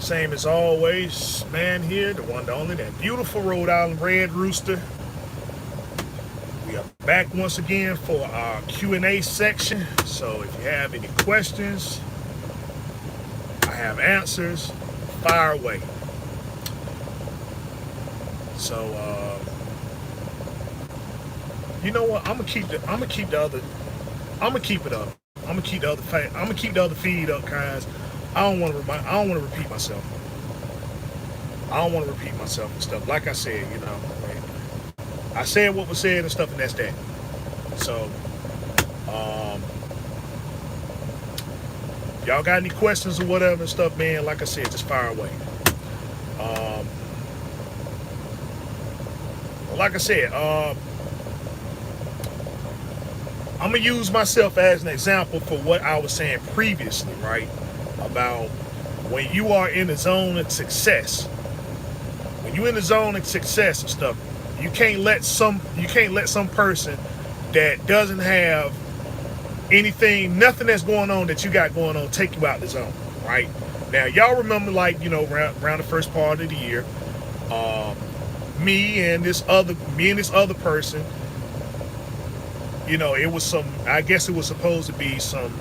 Same as always, man here, the one, the only, that beautiful Rhode Island Red Rooster. We are back once again for our Q&A section. So if you have any questions, I have answers. Fire away. So you know what? I'm gonna keep the other. I'm gonna keep it up. I'm gonna keep the other feed up, guys. I don't want to repeat myself. I don't want to repeat myself and stuff. Like I said, I said what was said and stuff, and that's that. So, um, y'all got any questions or whatever and stuff, man? Like I said, just fire away. Um, like I said, I'm gonna use myself as an example for what I was saying previously, right? About when you are in the zone of success. When you're in the zone of success and stuff, you can't let some person that doesn't have nothing that's going on that you got going on, take you out the zone, right? Now, y'all remember, like, around the first part of the year, me and this other person, it was I guess it was supposed to be some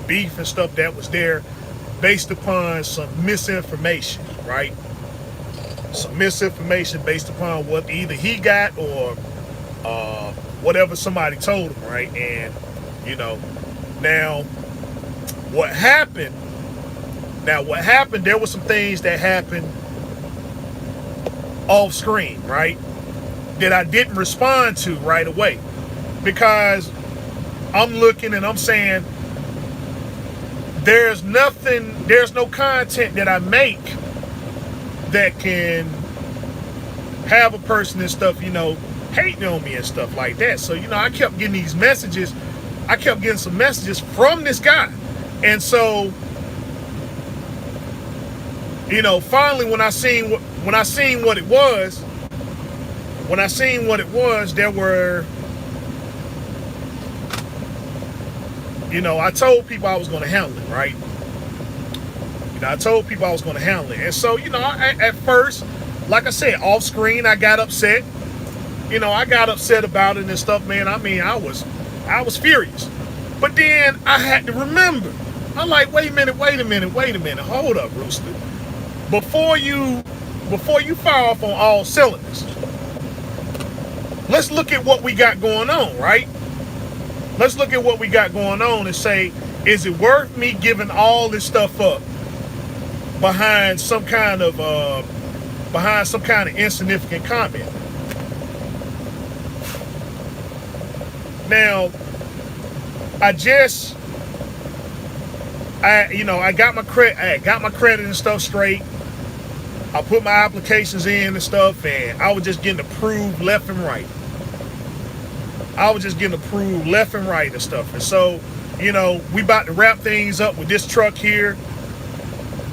beef and stuff that was there based upon some misinformation, right? Some misinformation based upon what either he got or whatever somebody told him, right? And, now what happened, there were some things that happened off screen, right? That I didn't respond to right away. Because I'm looking and I'm saying, there's no content that I make that can have a person and stuff, hating on me and stuff like that. So, I kept getting these messages. I kept getting some messages from this guy. And so, finally when I seen what it was, there were, I told people I was going to handle it, right? I told people I was going to handle it. And so, at first, like I said, off screen, I got upset. I got upset about it and stuff, man. I mean, I was furious. But then I had to remember. I'm like, wait a minute. Hold up, Rooster. Before you fire off on all cylinders, let's look at what we got going on, right? Let's look at what we got going on and say, is it worth me giving all this stuff up behind some kind of insignificant comment? Now, I got my credit and stuff straight. I put my applications in and stuff, and I was just getting approved left and right. And stuff. And so, we about to wrap things up with this truck here.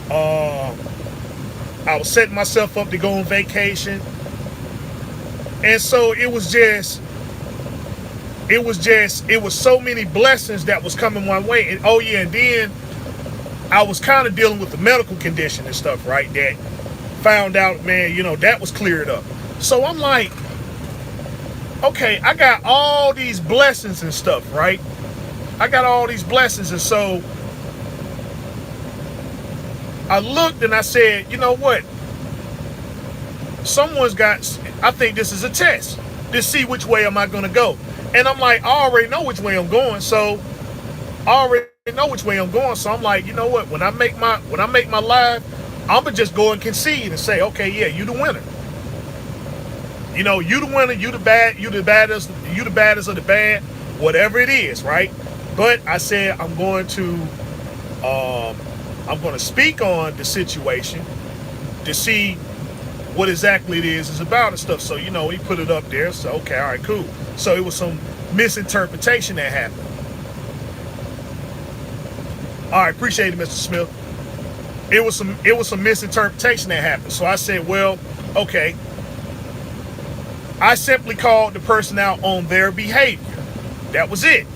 I was setting myself up to go on vacation. And so it was so many blessings that was coming my way. And and then I was kind of dealing with the medical condition and stuff, right? That found out, man, that was cleared up. So I'm like, okay, I got all these blessings and stuff, right? And so I looked and I said, you know what? I think this is a test to see which way am I going to go. And I'm like, I already know which way I'm going. So I'm like, you know what? When I make my live, I'm going to just go and concede and say, okay, yeah, you the winner. You the winner, you the baddest of the bad, whatever it is, right? But I said I'm going to speak on the situation to see what exactly it is about and stuff. So, he put it up there. So, okay, all right, cool. So it was some misinterpretation that happened. All right, appreciate it, Mr. Smith. It was some misinterpretation that happened. So I said, well, okay. I simply called the person out on their behavior. That was it.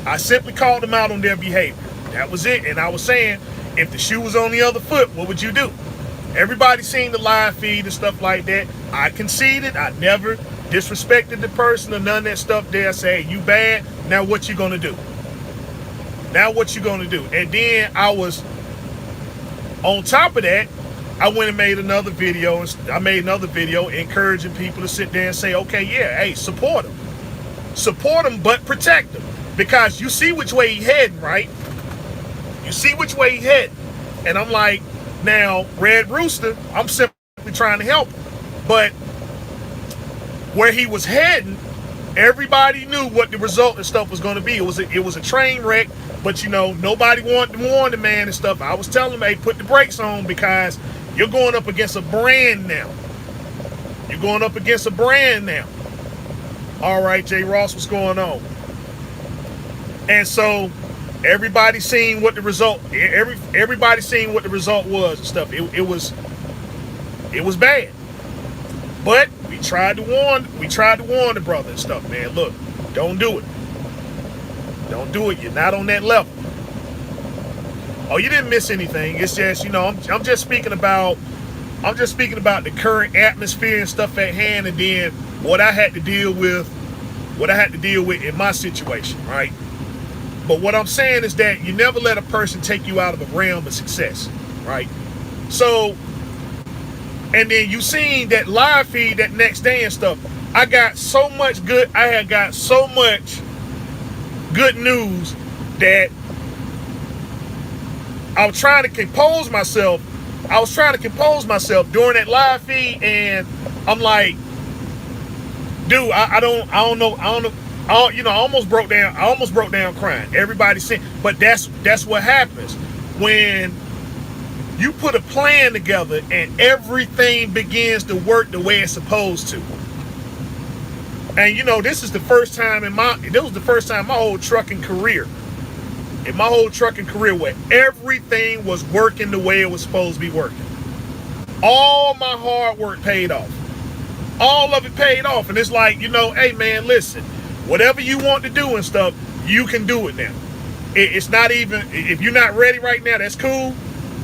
I simply called them out on their behavior. That was it. And I was saying, If the shoe was on the other foot, what would you do? Everybody seen the live feed and stuff like that. I conceded. I never disrespected the person or none of that stuff there. I say, hey, you bad. Now what you gonna do? Now what you gonna do? And then I was, on top of that, I went and made another video. I made another video encouraging people to sit there and say, okay, yeah, hey, support him. Support him, but protect him. Because you see which way he heading, right? You see which way he heading. And I'm like, now, Red Rooster, I'm simply trying to help him. But where he was heading, everybody knew what the result and stuff was going to be. It was a train wreck, but you know, nobody wanted to warn the man and stuff. I was telling him, hey, put the brakes on because you're going up against a brand now. You're going up against a brand now. All right, Jay Ross, what's going on? And so everybody seen what the result. Everybody seen what the result was and stuff. It was bad. But we tried to warn the brother and stuff, man. Look, don't do it. Don't do it. You're not on that level. Oh, you didn't miss anything. It's just, you know, I'm just speaking about the current atmosphere and stuff at hand, and then what I had to deal with in my situation, right? But what I'm saying is that you never let a person take you out of a realm of success, right? So, and then you seen that live feed that next day and stuff. I had got so much good news that I was trying to compose myself. During that live feed, and I'm like, dude, I don't know. You know, I almost broke down crying. Everybody saying, but that's what happens when you put a plan together and everything begins to work the way it's supposed to. And you know, this was the first time in my whole trucking career. In my whole trucking career where everything was working the way it was supposed to be working. All my hard work paid off. All of it paid off. And it's like, you know, hey man, listen, whatever you want to do and stuff, you can do it now. It's not even, if you're not ready right now, that's cool.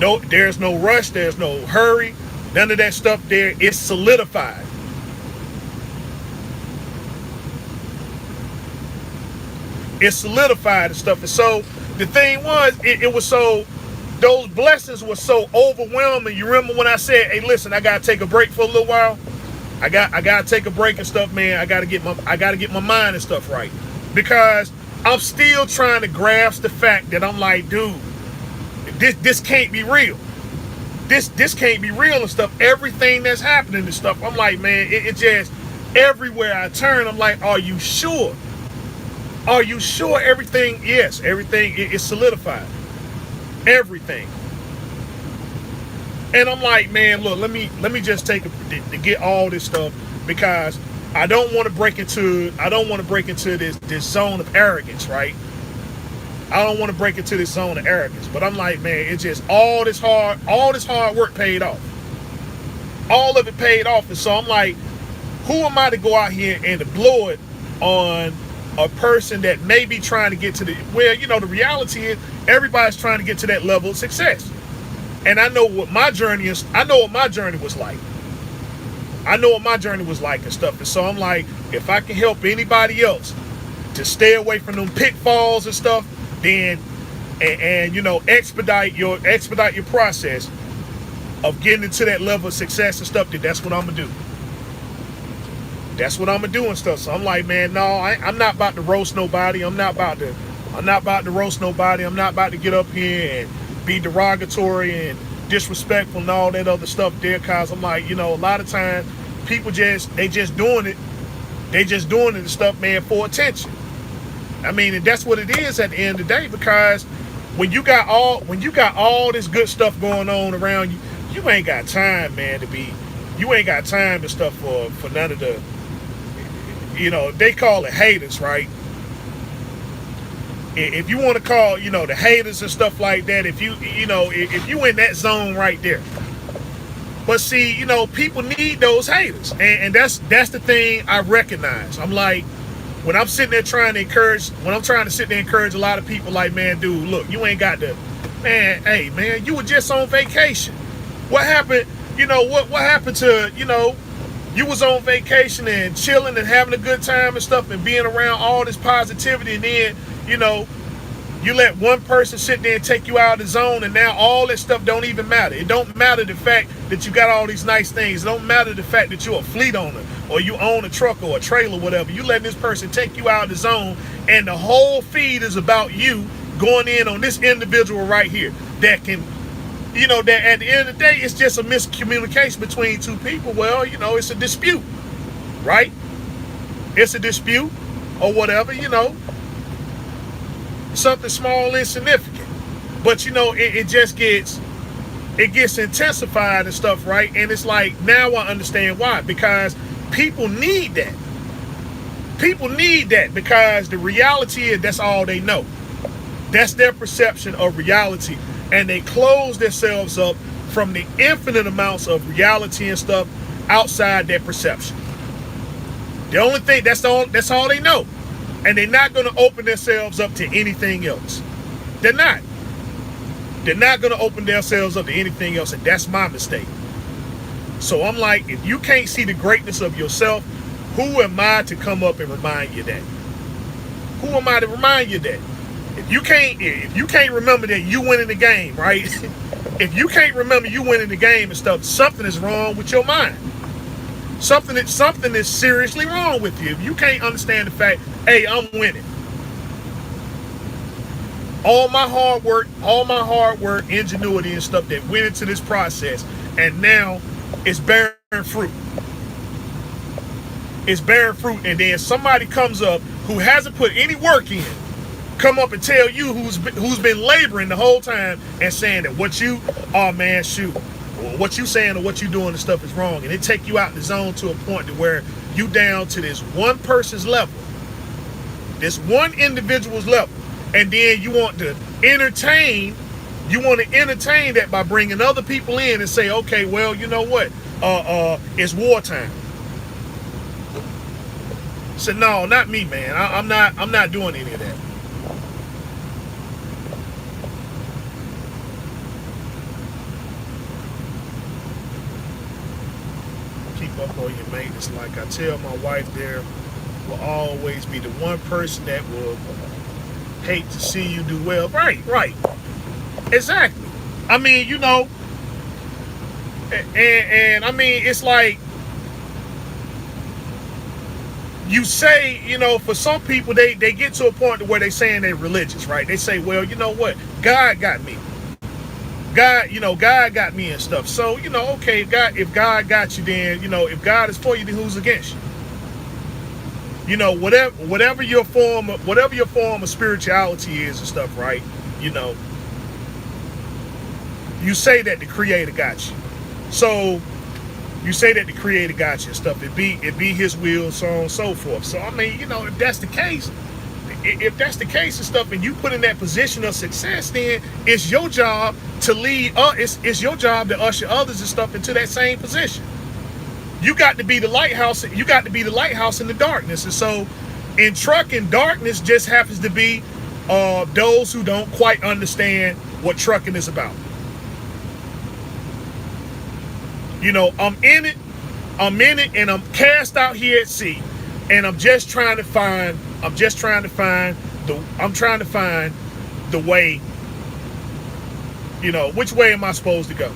No, there's no rush, there's no hurry, none of that stuff there. It's solidified. It's solidified and stuff. And so the thing was, it was so, those blessings were so overwhelming. You remember when I said, hey, listen, I gotta take a break for a little while. I gotta take a break and stuff, man. I gotta get my mind and stuff right. Because I'm still trying to grasp the fact that I'm like, dude, this can't be real. This can't be real and stuff. Everything that's happening and stuff. I'm like, man, it just, everywhere I turn, I'm like, are you sure? Are you sure everything? Yes, everything is solidified. Everything. And I'm like, man, look, let me just take to get all this stuff, because I don't want to break into this zone of arrogance, right? I don't want to break into this zone of arrogance. But I'm like, man, it's just all this hard work paid off. All of it paid off. And so I'm like, who am I to go out here and to blow it on a person that may be trying to get to the, well, you know, the reality is everybody's trying to get to that level of success. And I know what my journey is. I know what my journey was like. And stuff. And so I'm like, if I can help anybody else to stay away from them pitfalls and stuff, then and you know, expedite your process of getting into that level of success and stuff, then that's what I'm gonna do. That's what I'm gonna do and stuff. So I'm like, man, no, I'm not about to roast nobody. I'm not about to roast nobody. I'm not about to get up here and be derogatory and disrespectful and all that other stuff there, cause I'm like, you know, a lot of times people just doing it and stuff, man, for attention. I mean, and that's what it is at the end of the day, because when you got all this good stuff going on around you, you ain't got time, man, you ain't got time and stuff for none of the, you know, they call it haters, right? If you want to call, you know, the haters and stuff like that, if you in that zone right there. But see, you know, people need those haters, and that's the thing I recognize. I'm like, when I'm sitting there trying to encourage a lot of people, like, man, dude, look, you ain't got to Man, hey man, you were just on vacation. What happened? You know, what happened to, you was on vacation and chilling and having a good time and stuff and being around all this positivity, and then, you let one person sit there and take you out of the zone, and now all that stuff don't even matter. It don't matter the fact that you got all these nice things. It don't matter the fact that you're a fleet owner or you own a truck or a trailer or whatever. You letting this person take you out of the zone, and the whole feed is about you going in on this individual right here that can, that at the end of the day, it's just a miscommunication between two people. Well, it's a dispute, right? It's a dispute or whatever, something small, insignificant. But, it just gets intensified and stuff, right? And it's like, now I understand why. Because people need that. People need that because the reality is that's all they know. That's their perception of reality. And they close themselves up from the infinite amounts of reality and stuff outside their perception. The only thing, that's all they know. And they're not going to open themselves up to anything else. They're not. They're not going to open themselves up to anything else. And that's my mistake. So I'm like, if you can't see the greatness of yourself, who am I to come up and remind you that? Who am I to remind you that? If you can't remember that you winning the game, right? If you can't remember you winning the game and stuff, something is wrong with your mind. Something is seriously wrong with you. If you can't understand the fact, hey, I'm winning. All my hard work, ingenuity and stuff that went into this process, and now it's bearing fruit. It's bearing fruit, and then somebody comes up who hasn't put any work in, come up and tell you who's been laboring the whole time and saying that what you saying or what you doing and stuff is wrong, and it take you out the zone to a point to where you down to this one person's level, this one individual's level, and then you want to entertain that by bringing other people in and say, okay, well, you know what, it's wartime. So no, not me, man. I'm not doing any of that. Keep up on your maintenance. Like I tell my wife, there will always be the one person that will hate to see you do well. Right. Exactly. I mean, and I mean, it's like, you say, for some people, they get to a point where they saying they're religious, right? They say, well, you know what? God got me. God got me and stuff. So, okay, if God got you, then, if God is for you, then who's against you? Whatever your form of spirituality is and stuff, right? You say that the Creator got you. So you say that the Creator got you and stuff. It be His will, so on and so forth. So I mean, if that's the case, and stuff, and you put in that position of success, then it's your job to lead. It's your job to usher others and stuff into that same position. You got to be the lighthouse. You got to be the lighthouse in the darkness. And so, in trucking, darkness just happens to be those who don't quite understand what trucking is about. I'm in it, and I'm cast out here at sea, and I'm trying to find the way, which way am I supposed to go?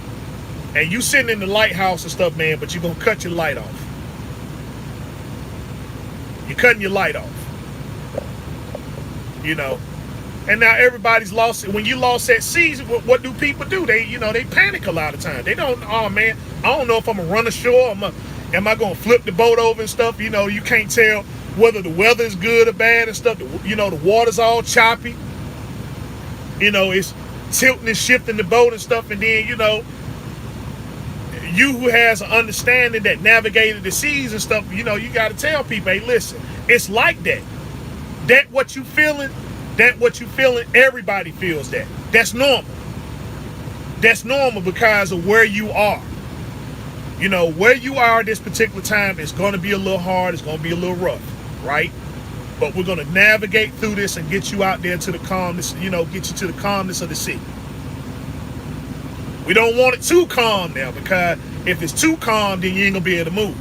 And you sitting in the lighthouse and stuff, man, but you're gonna cut your light off. You're cutting your light off. And now everybody's lost. When you lost at sea, what do people do? They panic a lot of times. They don't, oh man, I don't know if I'm gonna run ashore. Am I gonna flip the boat over and stuff? You can't tell whether the weather is good or bad and stuff. The water's all choppy. It's tilting and shifting the boat and stuff. And then, you who has an understanding that navigated the seas and stuff, you got to tell people, hey, listen, it's like that. That what you feeling, everybody feels that. That's normal. That's normal because of where you are. Where you are at this particular time is going to be a little hard. It's going to be a little rough, right? But we're going to navigate through this and get you out there to the calmness, get you to the calmness of the sea. We don't want it too calm now, because if it's too calm, then you ain't gonna be able to move.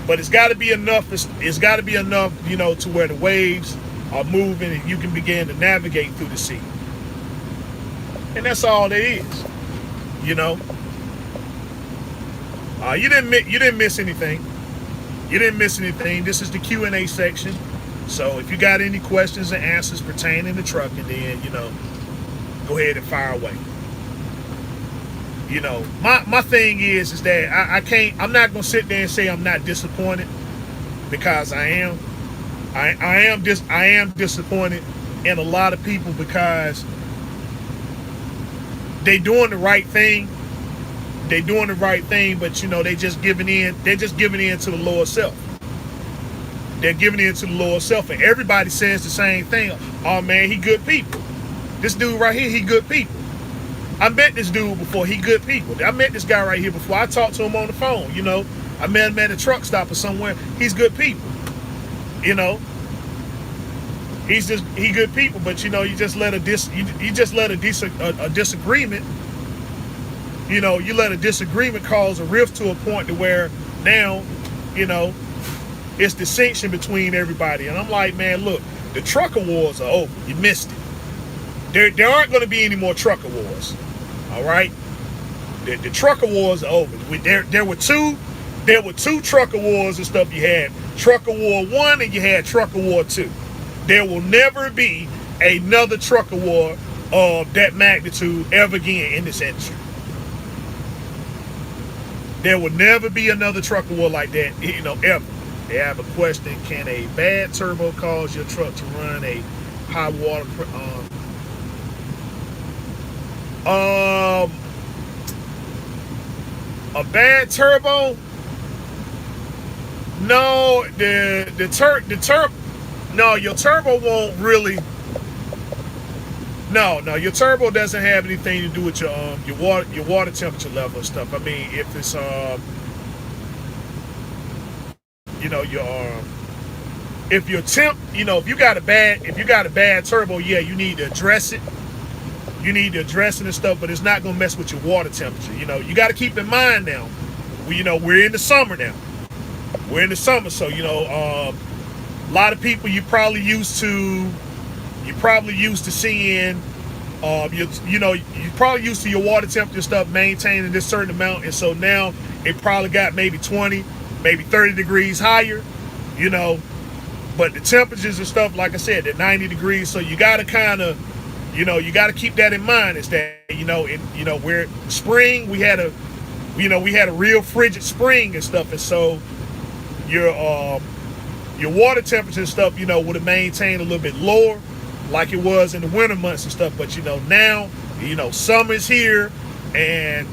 But it's got to be enough. It's got to be enough, to where the waves are moving and you can begin to navigate through the sea. And that's all it is. You didn't miss anything. You didn't miss anything. This is the Q&A section. So if you got any questions and answers pertaining to trucking, then go ahead and fire away. My thing is that I'm not gonna sit there and say I'm not disappointed, because I am. I am disappointed in a lot of people, because they doing the right thing. They doing the right thing, but they just giving in. They're just giving in to the lower self. They're giving in to the lower self, and everybody says the same thing. Oh man, he good people. This dude right here, he good people. I met this dude before. He good people. I met this guy right here before. I talked to him on the phone. I met him at a truck stop or somewhere. He's good people. He good people. But you just let a disagreement. You let a disagreement cause a rift to a point to where now, it's distinction between everybody. And I'm like, man, look, the trucker wars are over. You missed it. There aren't going to be any more trucker wars. All right, the trucker wars are over. There were two trucker wars and stuff. You had Trucker War 1 and you had Trucker War 2. There will never be another trucker war of that magnitude ever again in this industry. There will never be another trucker war like that, ever. They have a question: can a bad turbo cause your truck to run a high water? A bad turbo? No, no, your turbo won't really. No, your turbo doesn't have anything to do with your water temperature level and stuff. I mean, if it's if your temp, if you got a bad turbo, yeah, you need to address it. You need to address it and stuff, but it's not gonna mess with your water temperature. You got to keep in mind now. We're in the summer now. We're in the summer, so a lot of people you're probably used to seeing. You're probably used to your water temperature stuff maintaining this certain amount, and so now it probably got maybe 20, maybe 30 degrees higher. But the temperatures and stuff, like I said, they're 90 degrees, so you got to kind of. You got to keep that in mind. Is that we're spring. We had a real frigid spring and stuff, and so your water temperature and stuff, would have maintained a little bit lower, like it was in the winter months and stuff. But now, summer's here, and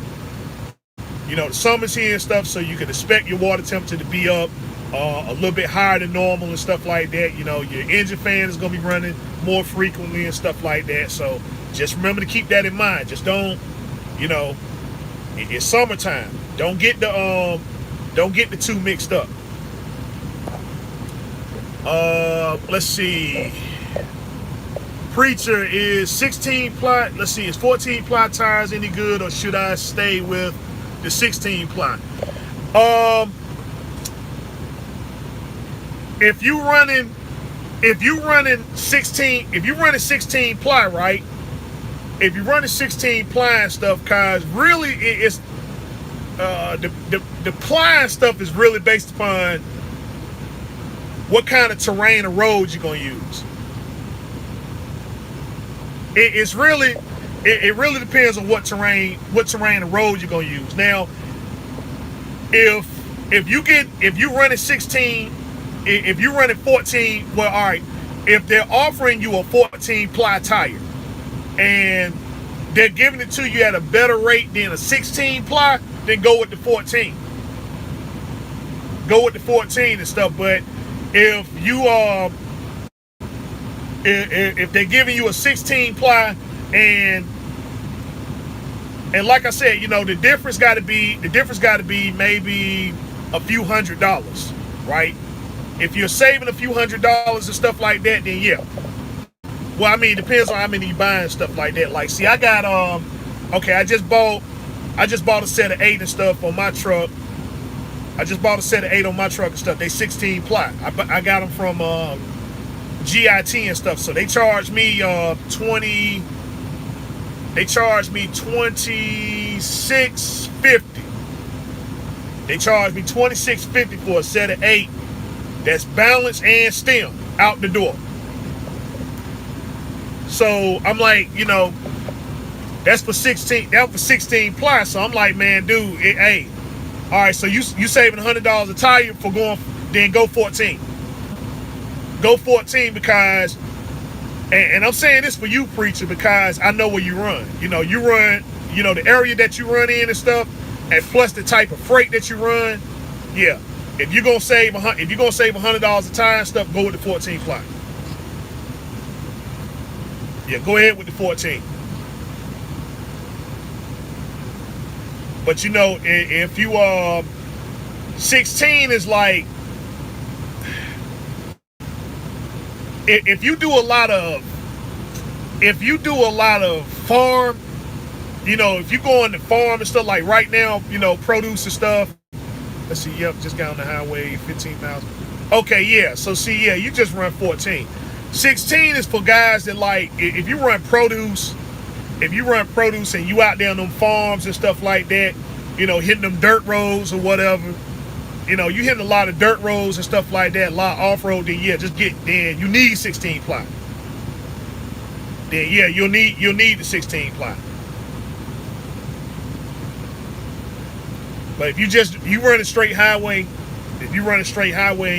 the summer's here and stuff, so you can expect your water temperature to be up a little bit higher than normal and stuff like that. Your engine fan is gonna be running more frequently and stuff like that. So just remember to keep that in mind. Just don't, it's summertime. Don't get the two mixed up. Let's see. Preacher, is 16 ply, let's see, is 14 ply tires any good, or should I stay with the 16 ply? If you're running 16 ply, right? If you're running 16 ply and stuff, cause really it's the ply and stuff is really based upon what kind of terrain or road you're gonna use. It really depends on what terrain and road you're gonna use. Now, if you running 16. If you're running 14, well, all right. If they're offering you a 14 ply tire and they're giving it to you at a better rate than a 16 ply, then go with the 14. Go with the 14 and stuff. But if they're giving you a 16 ply and like I said, the difference got to be maybe a few $100s, right? If you're saving a few $100s and stuff like that, then yeah. Well, I mean, it depends on how many you buy and stuff like that. Like, see, I got Okay, I just bought a set of 8 and stuff on my truck. I just bought a set of 8 on my truck and stuff. They 16 ply. I got them from GIT and stuff. So they charged me 20. They charged me $26.50. They charged me $26.50 for a set of 8 that's balanced and stem out the door. So I'm like, you know, that's for 16. That for 16 ply. So I'm like, man, dude, hey, all right. So you saving $100 a tire for going, then go 14. Go 14 because, and I'm saying this for you, preacher, because I know where you run. You know, you run, you know, the area that you run in and stuff, and plus the type of freight that you run. Yeah, if you're gonna save $100 a tire and stuff, go with the 14 ply. Yeah, go ahead with the 14. But you know, if you 16 is like, if you do a lot of farm, you know, if you go on the farm and stuff like right now, you know, produce and stuff. Let's see, yep, just got on the highway, 15,000. Okay, yeah. So see, yeah, you just run 14. 16 is for guys that like, if you run produce and you out there on them farms and stuff like that, you know, hitting them dirt roads or whatever, you know, you hitting a lot of dirt roads and stuff like that, a lot of off-road, then yeah, then you need 16 ply. Then yeah, you'll need the 16 ply. But if you run a straight highway, and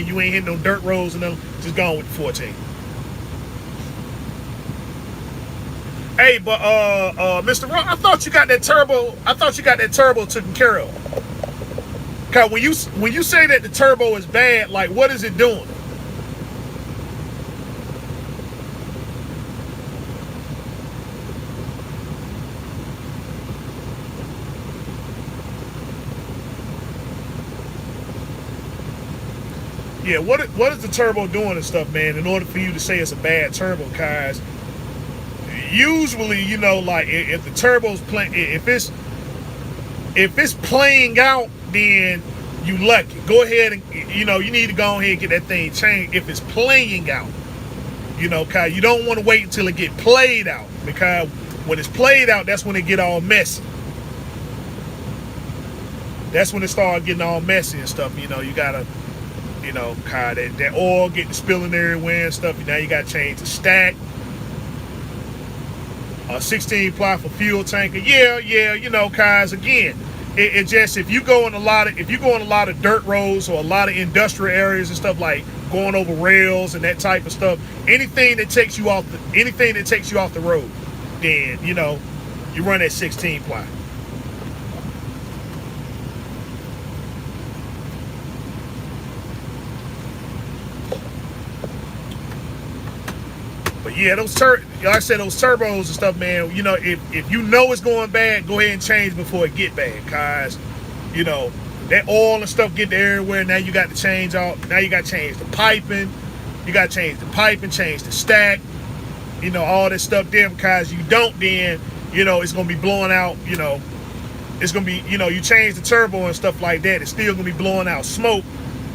you ain't hitting no dirt roads and nothing, just go on with the 14. Hey, but Mr. Rock, I thought you got that turbo taken care of. Cause when you say that the turbo is bad, like what is it doing? Yeah, what is the turbo doing and stuff, man? In order for you to say it's a bad turbo, guys, usually, you know, like if the turbo's playing, if it's playing out, then you lucky. Go ahead and, you know, you need to go ahead and get that thing changed if it's playing out. You know, cause you don't want to wait until it get played out, because when it's played out, that's when it get all messy. That's when it start getting all messy and stuff. You know, you gotta, you know, kind of that oil getting spilling everywhere and stuff. Now you gotta change the stack. 16 ply for fuel tanker. Yeah, you know, guys. Again, it just if you go on a lot of dirt roads or a lot of industrial areas and stuff, like going over rails and that type of stuff, anything that takes you off the road, then you know you run that 16 ply. But yeah, like I said, those turbos and stuff, man, you know, if you know it's going bad, go ahead and change before it get bad, cause you know that oil and stuff get everywhere. Now you got to change the piping, change the stack, you know, all this stuff there, because you don't, then you know it's gonna be blowing out, you know, it's gonna be, you know, you change the turbo and stuff like that, it's still gonna be blowing out smoke,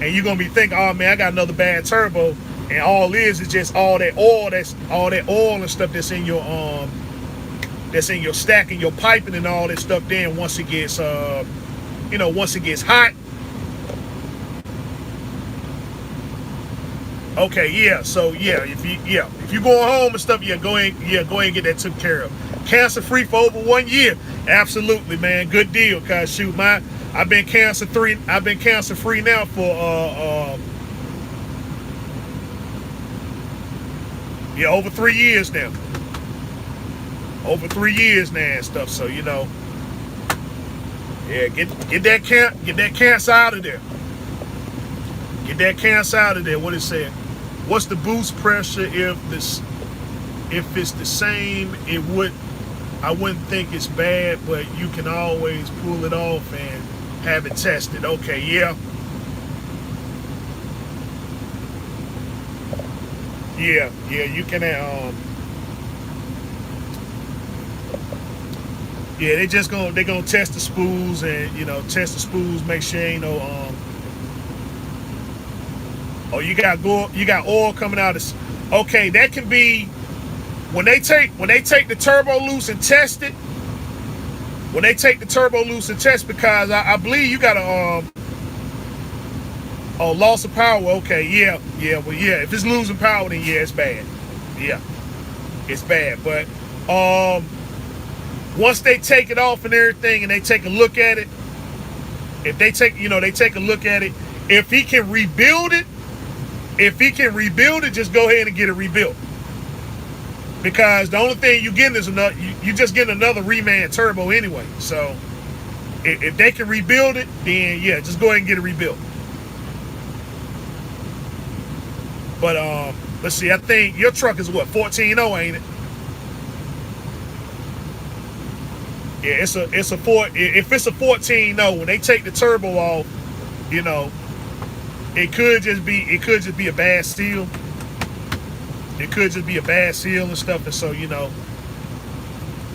and you're gonna be thinking, oh man, I got another bad turbo. And all is just all that oil and stuff that's in your stack and your piping and all that stuff. Then once it gets hot. Okay, yeah. So yeah, if you going home and stuff, go ahead and get that taken care of. Cancer free for over 1 year. Absolutely, man. Good deal. Cause shoot, I've been cancer free now for over 3 years now. Over 3 years now and stuff. So you know, yeah, get that cancer out of there. Get that cancer out of there. What it said? What's the boost pressure if it's the same? I wouldn't think it's bad, but you can always pull it off and have it tested. Okay, yeah. Yeah, you can Yeah, they gonna test the spools and test the spools, make sure ain't no oh, you got oil coming out of. Okay, that can be when they take the turbo loose and test it. When they take the turbo loose and test, because I believe you got a loss of power. Okay, yeah, well, yeah. If it's losing power, then yeah, it's bad. Yeah, it's bad. But once they take it off and everything, and they take a look at it, if they take a look at it, if he can rebuild it, just go ahead and get it rebuilt. Because the only thing you getting is you just getting another reman turbo anyway. So if they can rebuild it, then yeah, just go ahead and get it rebuilt. But let's see, I think your truck is what, 14.0, ain't it? Yeah, if it's a 14.0, when they take the turbo off, it could just be a bad seal. It could just be a bad seal and stuff, and so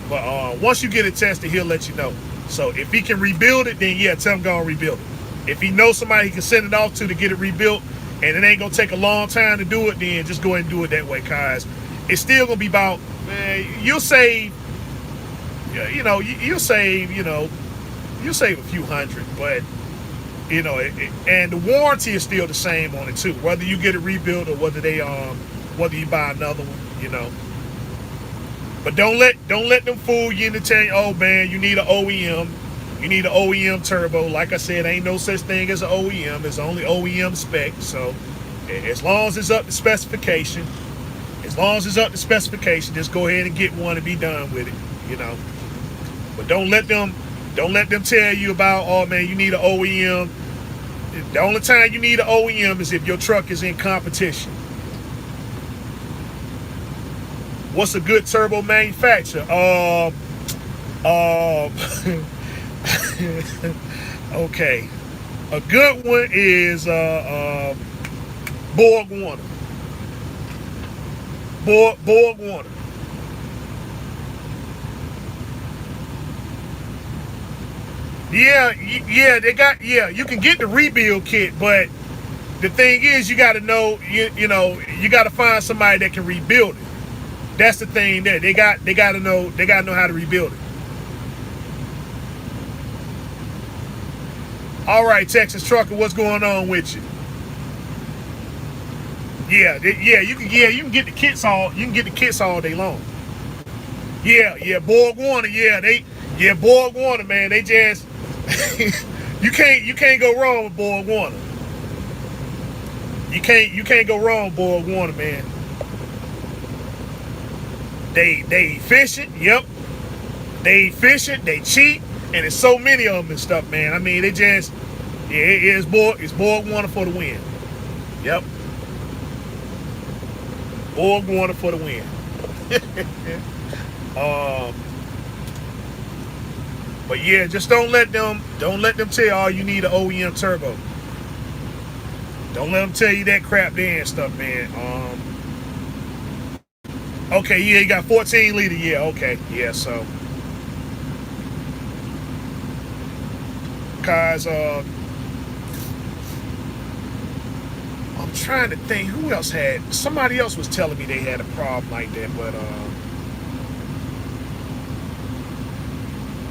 But once you get it tested, he'll let you know. So if he can rebuild it, then yeah, tell him go and rebuild it. If he knows somebody he can send it off to get it rebuilt, and it ain't gonna take a long time to do it, then just go ahead and do it that way, cause it's still gonna be about you'll save. You'll save a few hundred, but and the warranty is still the same on it too, whether you get it rebuilt or whether you buy another one, But don't let them fool you into telling you, oh man, you need an OEM turbo. Like I said, ain't no such thing as an OEM. It's only OEM spec. So as long as it's up to specification, just go ahead and get one and be done with it, But don't let them tell you about, oh man, you need an OEM. The only time you need an OEM is if your truck is in competition. What's a good turbo manufacturer? Okay. A good one is Borg Warner. Borg Warner. Yeah, you can get the rebuild kit, but the thing is, you got to know, you got to find somebody that can rebuild it. That's the thing there. They got to know how to rebuild it. All right, Texas Trucker, what's going on with you? You can get the kits all day long. Yeah, Borg Warner, Borg Warner, man, they just you can't go wrong with Borg Warner. You can't go wrong with Borg Warner, man. They efficient, yep. They efficient, they cheap, and there's so many of them and stuff, man. I mean, it's Borg Warner for the win. Yep. Borg Warner for the win. But yeah, just don't let them tell you, oh, you need an OEM turbo. Don't let them tell you that crap there and stuff, man. Okay, yeah, you got 14 liter, yeah, okay, yeah, so. Cause I'm trying to think who else had. Somebody else was telling me they had a problem like that, but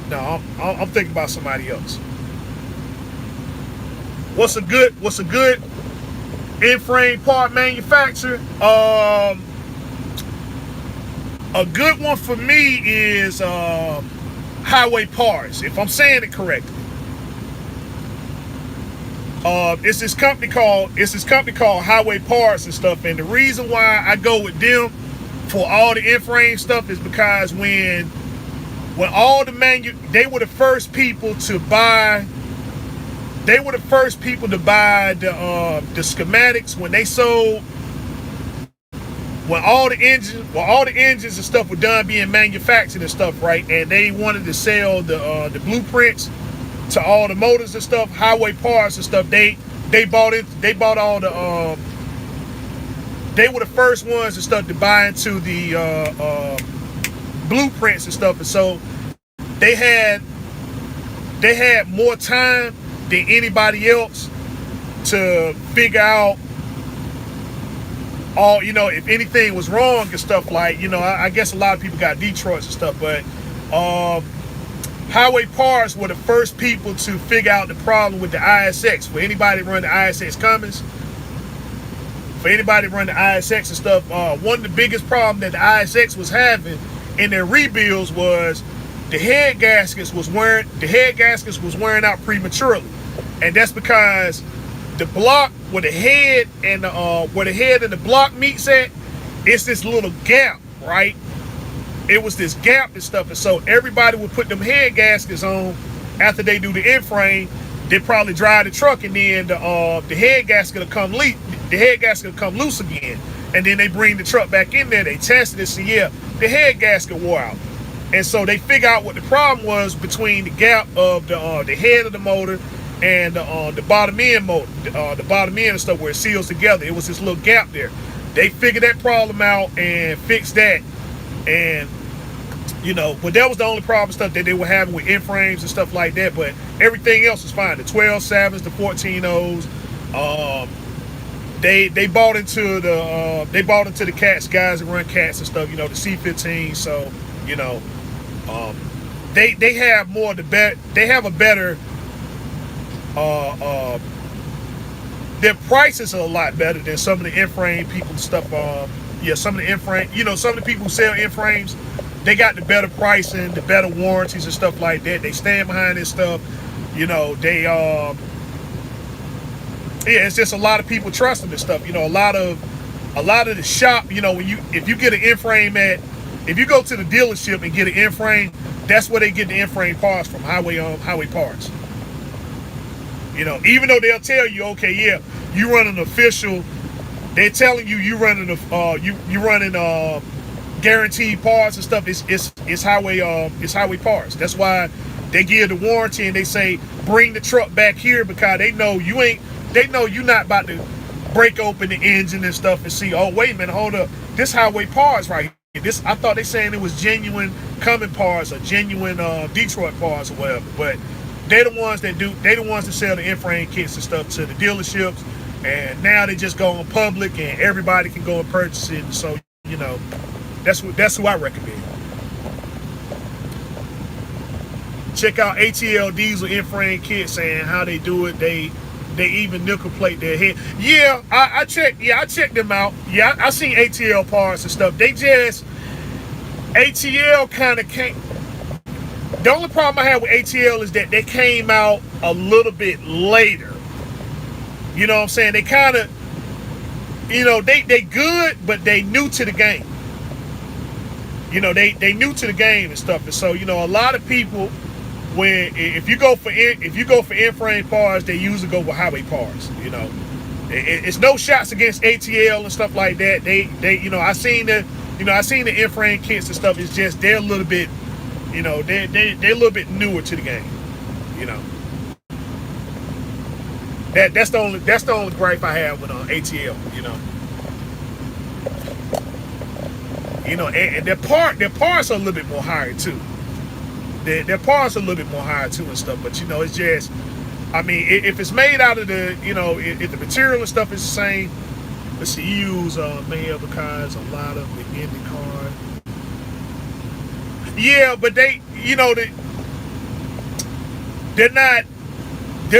no, I'm thinking about somebody else. What's a good in-frame part manufacturer? A good one for me is Highway Parts, if I'm saying it correctly. It's this company called Highway Parts and stuff, and the reason why I go with them for all the in-frame stuff is because when all the they were the first people to buy the schematics when they sold, when all the engines and stuff were done being manufactured and stuff, right? And they wanted to sell the blueprints to all the motors and stuff, Highway Parts and stuff. They bought all the they were the first ones and stuff to buy into the blueprints and stuff. And so they had more time than anybody else to figure out all, if anything was wrong and stuff. Like, I guess a lot of people got Detroits and stuff, but Highway Parts were the first people to figure out the problem with the ISX. For anybody run the ISX Cummins, for anybody run the ISX and stuff, one of the biggest problems that the ISX was having in their rebuilds was the head gaskets was wearing out prematurely, and that's because the block where the head and the block meets at, it's this little gap, right? It was this gap and stuff, and so everybody would put them head gaskets on after they do the end frame. They probably drive the truck, and then the head gasket will come loose again, and then they bring the truck back in there. They test it and see, yeah, the head gasket wore out, and so they figure out what the problem was between the gap of the head of the motor and the bottom end motor, the bottom end and stuff where it seals together. It was this little gap there. They figured that problem out and fixed that, and but that was the only problem stuff that they were having with end frames and stuff like that. But everything else was fine. The 12.7s, the 14.0s, they bought into the cats, guys that run cats and stuff. The C15. So they have more they have a better. Their prices are a lot better than some of the end frame people and stuff. Some of the end frame, some of the people who sell end frames, they got the better pricing, the better warranties and stuff like that. They stand behind this stuff. It's just a lot of people trusting this stuff. A lot of the shop, if you get an end frame if you go to the dealership and get an end frame, that's where they get the end frame parts from, Highway Parts. Even though they'll tell you, okay, yeah, you run an official, they're telling you running you running guaranteed parts and stuff. It's Highway Parts. That's why they give the warranty and they say bring the truck back here, because they know you're not about to break open the engine and stuff and see, oh wait a minute, hold up, this Highway Parts right here. I thought they saying it was genuine Cummins parts or genuine Detroit parts or whatever, but they're the ones that sell the end frame kits and stuff to the dealerships, and now they just go on public and everybody can go and purchase it. And so that's who I recommend. Check out ATL Diesel end frame kits and how they do it. They even nickel plate their head. Yeah, I checked them out. Yeah, I seen ATL parts and stuff. ATL kind of came. The only problem I had with ATL is that they came out a little bit later. You know what I'm saying? They kind of, they good, but they new to the game. They new to the game and stuff. And so, a lot of people, if you go for end frame parts, they usually go with Highway Parts. It's no shots against ATL and stuff like that. I seen the end frame kits and stuff. It's just they're a little bit. They're a little bit newer to the game. That's the only gripe I have with ATL. And their parts are a little bit more higher too. Their parts are a little bit more higher too and stuff. But it's just, if it's made out of the, if the material and stuff is the same. Let's see, you use Mayhem because a lot of the IndyCar. Yeah, but they're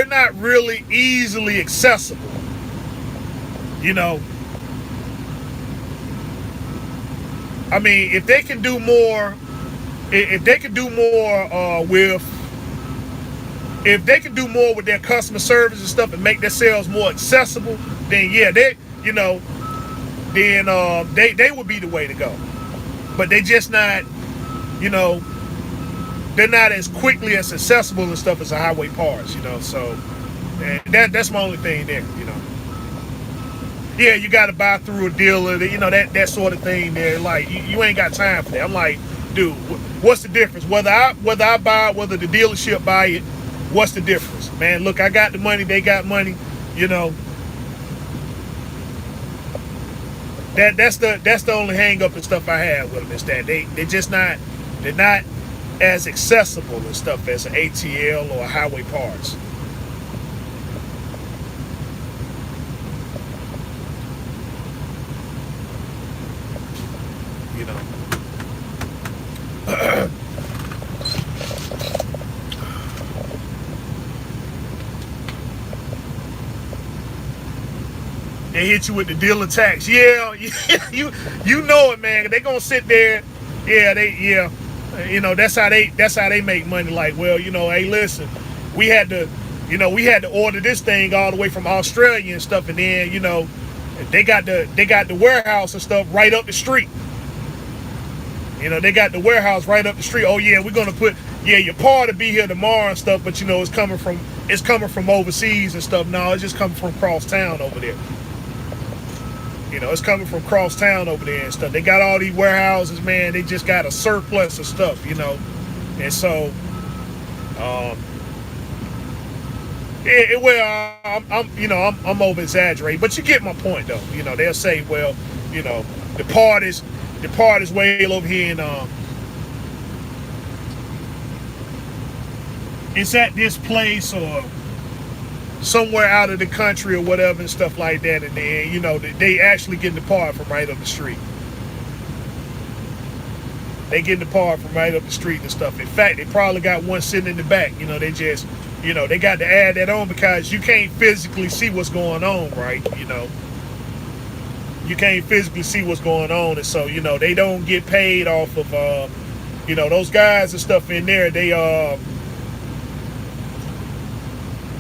not really easily accessible. If they can do more, with their customer service and stuff and make their sales more accessible, then yeah, they would be the way to go. But they just not. They're not as quickly as accessible and stuff as a Highway Parts, so and that's my only thing there, Yeah, you got to buy through a dealer, that sort of thing there. Like, you ain't got time for that. I'm like, dude, what's the difference? Whether I buy it, whether the dealership buy it, what's the difference? Man, look, I got the money, they got money, That's the only hang up and stuff I have with them, is that they're as accessible and stuff as an ATL or highway parts. You know. They hit you with the dealer tax. Yeah, you know it, man. They gonna sit there. Yeah. You know, that's how they make money. Like, well, you know, hey, listen, we had to order this thing all the way from Australia and stuff, and then, you know, they got the warehouse and stuff right up the street. You know, they got the warehouse right up the street. Oh yeah, we're gonna put your part to be here tomorrow and stuff, but you know, it's coming from overseas and stuff. No, it's just coming from cross town over there. You know, it's coming from cross town over there and stuff. They got all these warehouses, man. They just got a surplus of stuff, you know. And so, I'm over exaggerating, but you get my point though. You know, they'll say, well, you know, the part is way over here in it's at this place or somewhere out of the country or whatever and stuff like that, and then, you know, they actually getting the part from right up the street. They getting the part from right up the street and stuff. In fact, they probably got one sitting in the back. You know, they just, you know, they got to add that on because you can't physically see what's going on, right? You know, you can't physically see what's going on, and so, you know, they don't get paid off of, you know, those guys and stuff in there.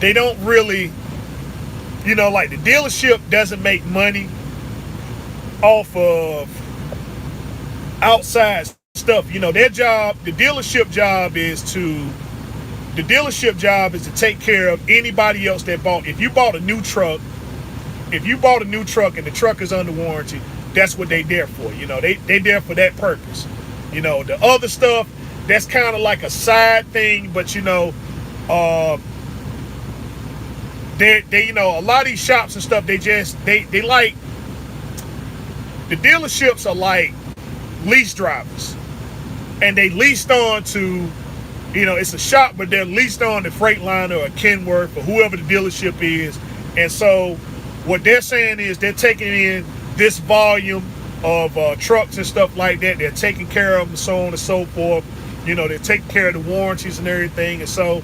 They don't really, you know, like the dealership doesn't make money off of outside stuff. You know, their job, the dealership job is to take care of anybody else that bought. If you bought a new truck and the truck is under warranty, that's what they there for. You know, they there for that purpose. You know, the other stuff, that's kind of like a side thing, but you know, they you know, a lot of these shops and stuff, they like, the dealerships are like lease drivers, and they leased on to, you know, it's a shop, but they're leased on to Freightliner or Kenworth or whoever the dealership is. And so what they're saying is they're taking in this volume of trucks and stuff like that. They're taking care of them, so on and so forth. You know, they're taking care of the warranties and everything. And so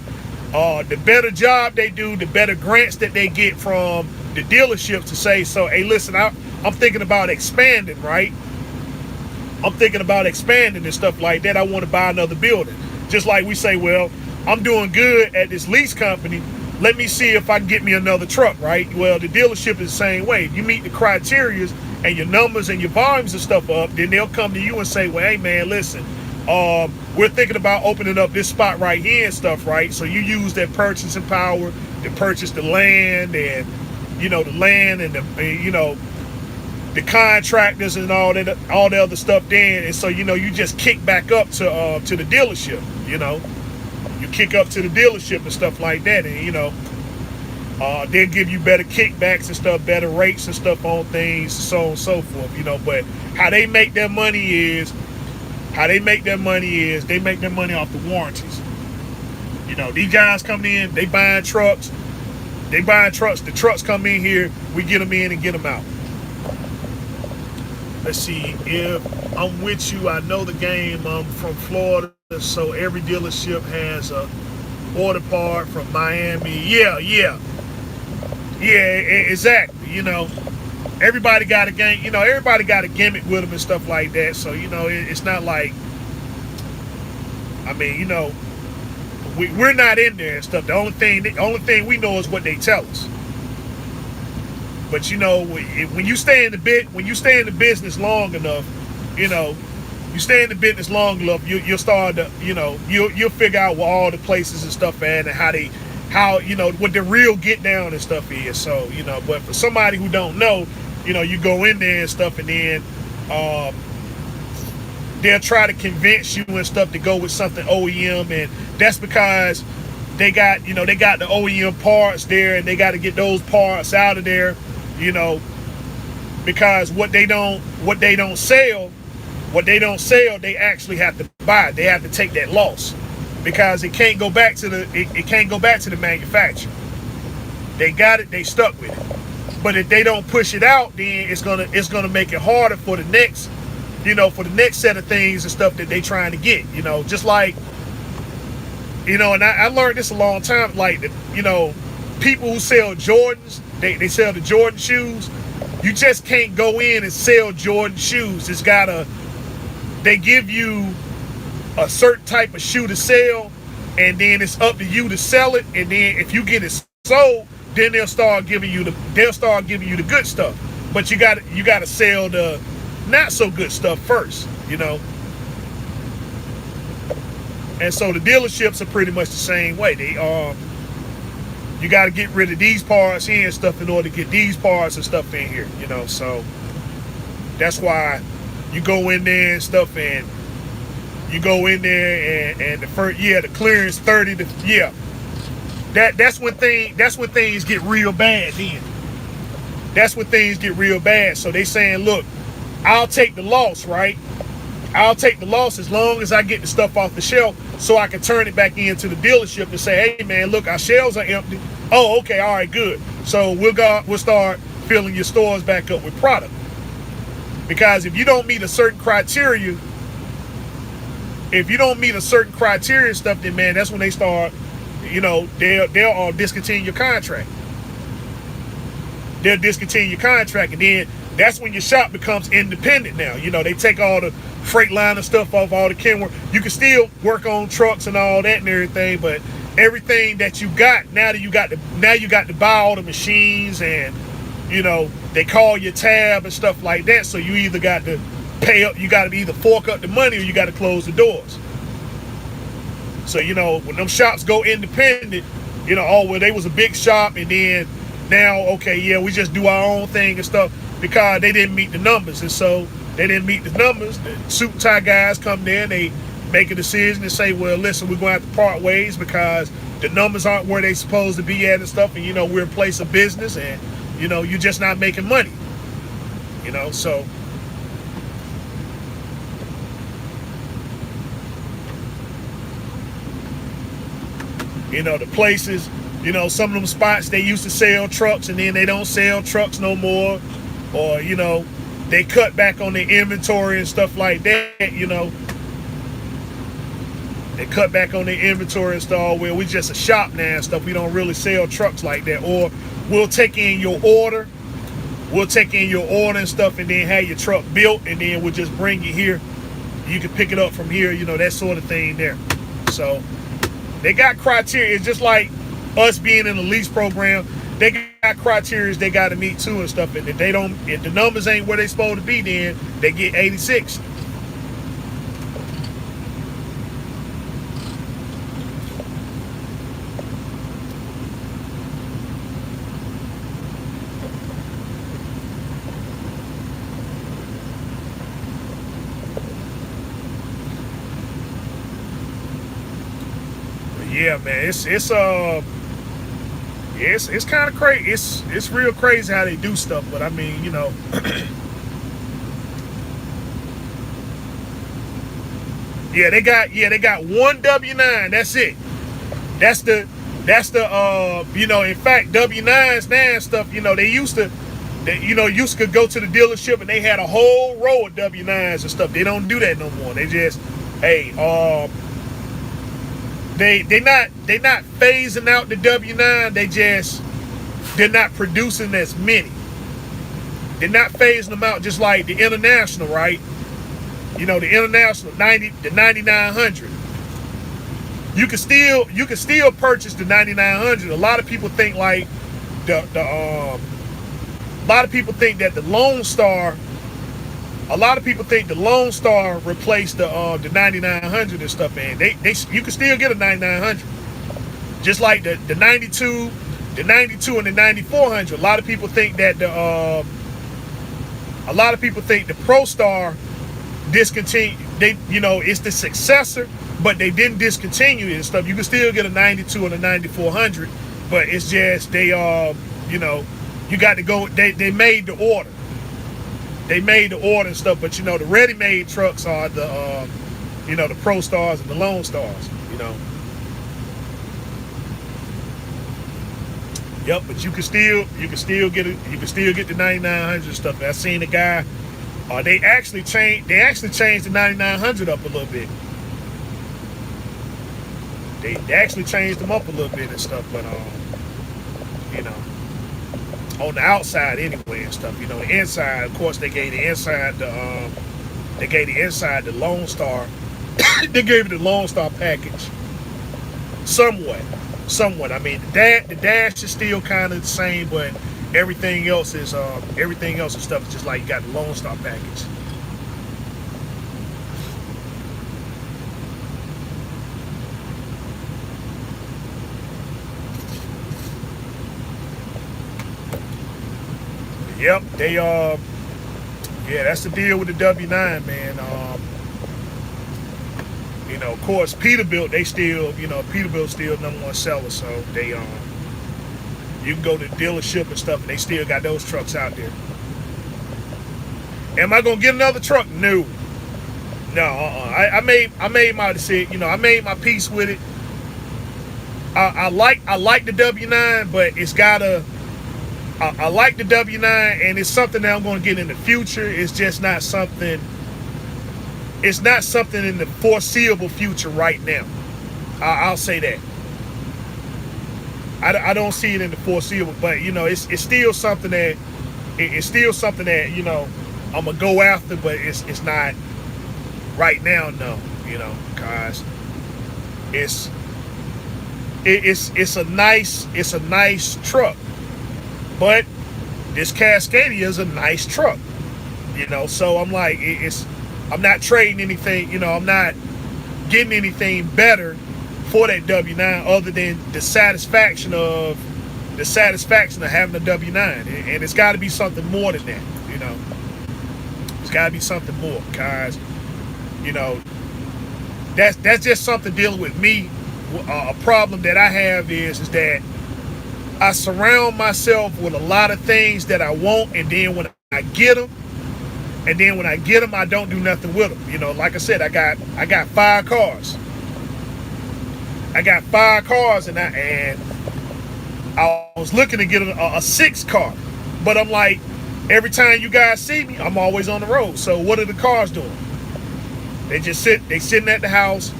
the better job they do, the better grants that they get from the dealerships to say, so, hey, listen, I'm thinking about expanding, right? I'm thinking about expanding and stuff like that. I want to buy another building. Just like we say, well, I'm doing good at this lease company. Let me see if I can get me another truck, right? Well, the dealership is the same way. If you meet the criteria and your numbers and your volumes and stuff up, then they'll come to you and say, well, hey, man, listen, we're thinking about opening up this spot right here and stuff, right? So you use that purchasing power to purchase the land and, you know, the land and you know, the contractors and all the other stuff then. And so, you know, you just kick back up to the dealership, you know. You kick up to the dealership and stuff like that, and, you know, they'll give you better kickbacks and stuff, better rates and stuff on things, so on and so forth, you know. But how they make their money is they make their money off the warranties. You know, these guys come in, they buying trucks, the trucks come in here, we get them in and get them out. Let's see, if I'm with you, I know the game. I'm from Florida, so every dealership has a order part from Miami. Yeah, exactly. You know, everybody got a game. You know, everybody got a gimmick with them and stuff like that. So, you know, it's not like, I mean, you know, we're not in there and stuff. The only thing we know is what they tell us. But, you know, when you stay in the business long enough, you know, you'll start to, you know, you'll figure out where all the places and stuff at and how you know, what the real get down and stuff is. So, you know, but for somebody who don't know, you know, you go in there and stuff, and then they'll try to convince you and stuff to go with something OEM, and that's because they got the OEM parts there, and they got to get those parts out of there, you know, because what they don't sell What they don't sell, they actually have to buy. They have to take that loss because it can't go back to it can't go back to the manufacturer. They got it, they stuck with it. But if they don't push it out, then it's gonna make it harder for the next, for the next set of things and stuff that they trying to get. Just like, and I learned this a long time. Like, people who sell Jordans, they sell the Jordan shoes. You just can't go in and sell Jordan shoes. They give you a certain type of shoe to sell, and then it's up to you to sell it. And then if you get it sold, then they'll start giving you the good stuff. But you got to sell the not so good stuff first, And so the dealerships are pretty much the same way. You got to get rid of these parts here and stuff in order to get these parts and stuff in here, So that's why you go in there and stuff, and you go in there and the clearance 30 to That's when things get real bad then. That's when things get real bad. So they saying, look, I'll take the loss, right? I'll take the loss as long as I get the stuff off the shelf so I can turn it back into the dealership and say, hey man, look, our shelves are empty. Oh, okay, all right, good. So we'll start filling your stores back up with product. Because if you don't meet a certain criteria, stuff, then man, that's when they start, they'll discontinue your contract. They'll discontinue your contract, and then that's when your shop becomes independent now. They take all the Freightliner stuff off, all the Kenworth. You can still work on trucks and all that and everything, but everything that you got, now you got to buy all the machines, and they call your tab and stuff like that. So you either got to pay up, you got to either fork up the money, or you got to close the doors. So when them shops go independent, they was a big shop, and then now, okay, yeah, we just do our own thing and stuff because they didn't meet the numbers. And so they didn't meet the numbers. The suit and tie guys come there and they make a decision and say, well, listen, we're going to have to part ways because the numbers aren't where they're supposed to be at and stuff. And, we're a place of business, and, you're just not making money. So the places, some of them spots, they used to sell trucks and then they don't sell trucks no more. Or, they cut back on their inventory and stuff like that, They cut back on their inventory and stuff. Well, we just a shop now and stuff. We don't really sell trucks like that. Or we'll take in your order. And stuff, and then have your truck built, and then we'll just bring it here. You can pick it up from here, that sort of thing there. So they got criteria. It's just like us being in the lease program. They got criteria they got to meet too and stuff. And if the numbers ain't where they supposed to be, then they get 86. Yeah, man, it's kind of crazy. It's real crazy how they do stuff, but I mean, they got one W9. That's it. That's the in fact, W9s now and stuff, they used to go to the dealership and they had a whole row of W9s and stuff. They don't do that no more. They just, hey, They're not phasing out the W9. They're not producing as many. They're not phasing them out just like the International, right? The International the 9900. You can still purchase the 9900. A lot of people think like a lot of people think that the Lone Star. A lot of people think the Lone Star replaced the 9900 and stuff, and you can still get a 9900, just like the 92 and the 9400. A lot of people think that the Pro Star discontinued. It's the successor, but they didn't discontinue it and stuff. You can still get a 92 and a 9400, but it's just you got to go. They made the order. they made the order and stuff, but you know the ready-made trucks are the you know, the Pro Stars and the Lone Stars, you know. Yep, but you can still get it. You can still get the 9900 stuff. I seen the guy. They actually changed the 9900 up a little bit. They actually changed them up a little bit and stuff, but you know, on the outside anyway and stuff. You know, the inside, of course, they gave the inside the Lone Star. They gave it the Lone Star package. Somewhat. I mean, the dash is still kind of the same, but everything else and stuff is just like you got the Lone Star package. Yep, they yeah, that's the deal with the W9, man. You know, of course, Peterbilt, they still, you know, Peterbilt's still #1 seller, so they you can go to the dealership and stuff, and they still got those trucks out there. Am I gonna get another truck? No. I made my decision. You know, I made my peace with it. I like the W9, but it's gotta. I like the W9, and it's something that I'm gonna get in the future. It's just not something. It's not something in the foreseeable future right now. I'll say that. I don't see it in the foreseeable, but you know, it's still something that you know I'm gonna go after, but it's not right now. No, you know, cause it's a nice truck, but this Cascadia is a nice truck. You know, so I'm like I'm not trading anything, you know, I'm not getting anything better for that W9 other than the satisfaction of having a W9. And it's got to be something more than that, you know. It's got to be something more, guys. You know, that's just something dealing with me. A problem that I have is that I surround myself with a lot of things that I want, and then when I get them, I don't do nothing with them. You know, like I said, I got 5 cars. and I was looking to get a 6th car, but I'm like, every time you guys see me, I'm always on the road. So what are the cars doing? They sitting at the house.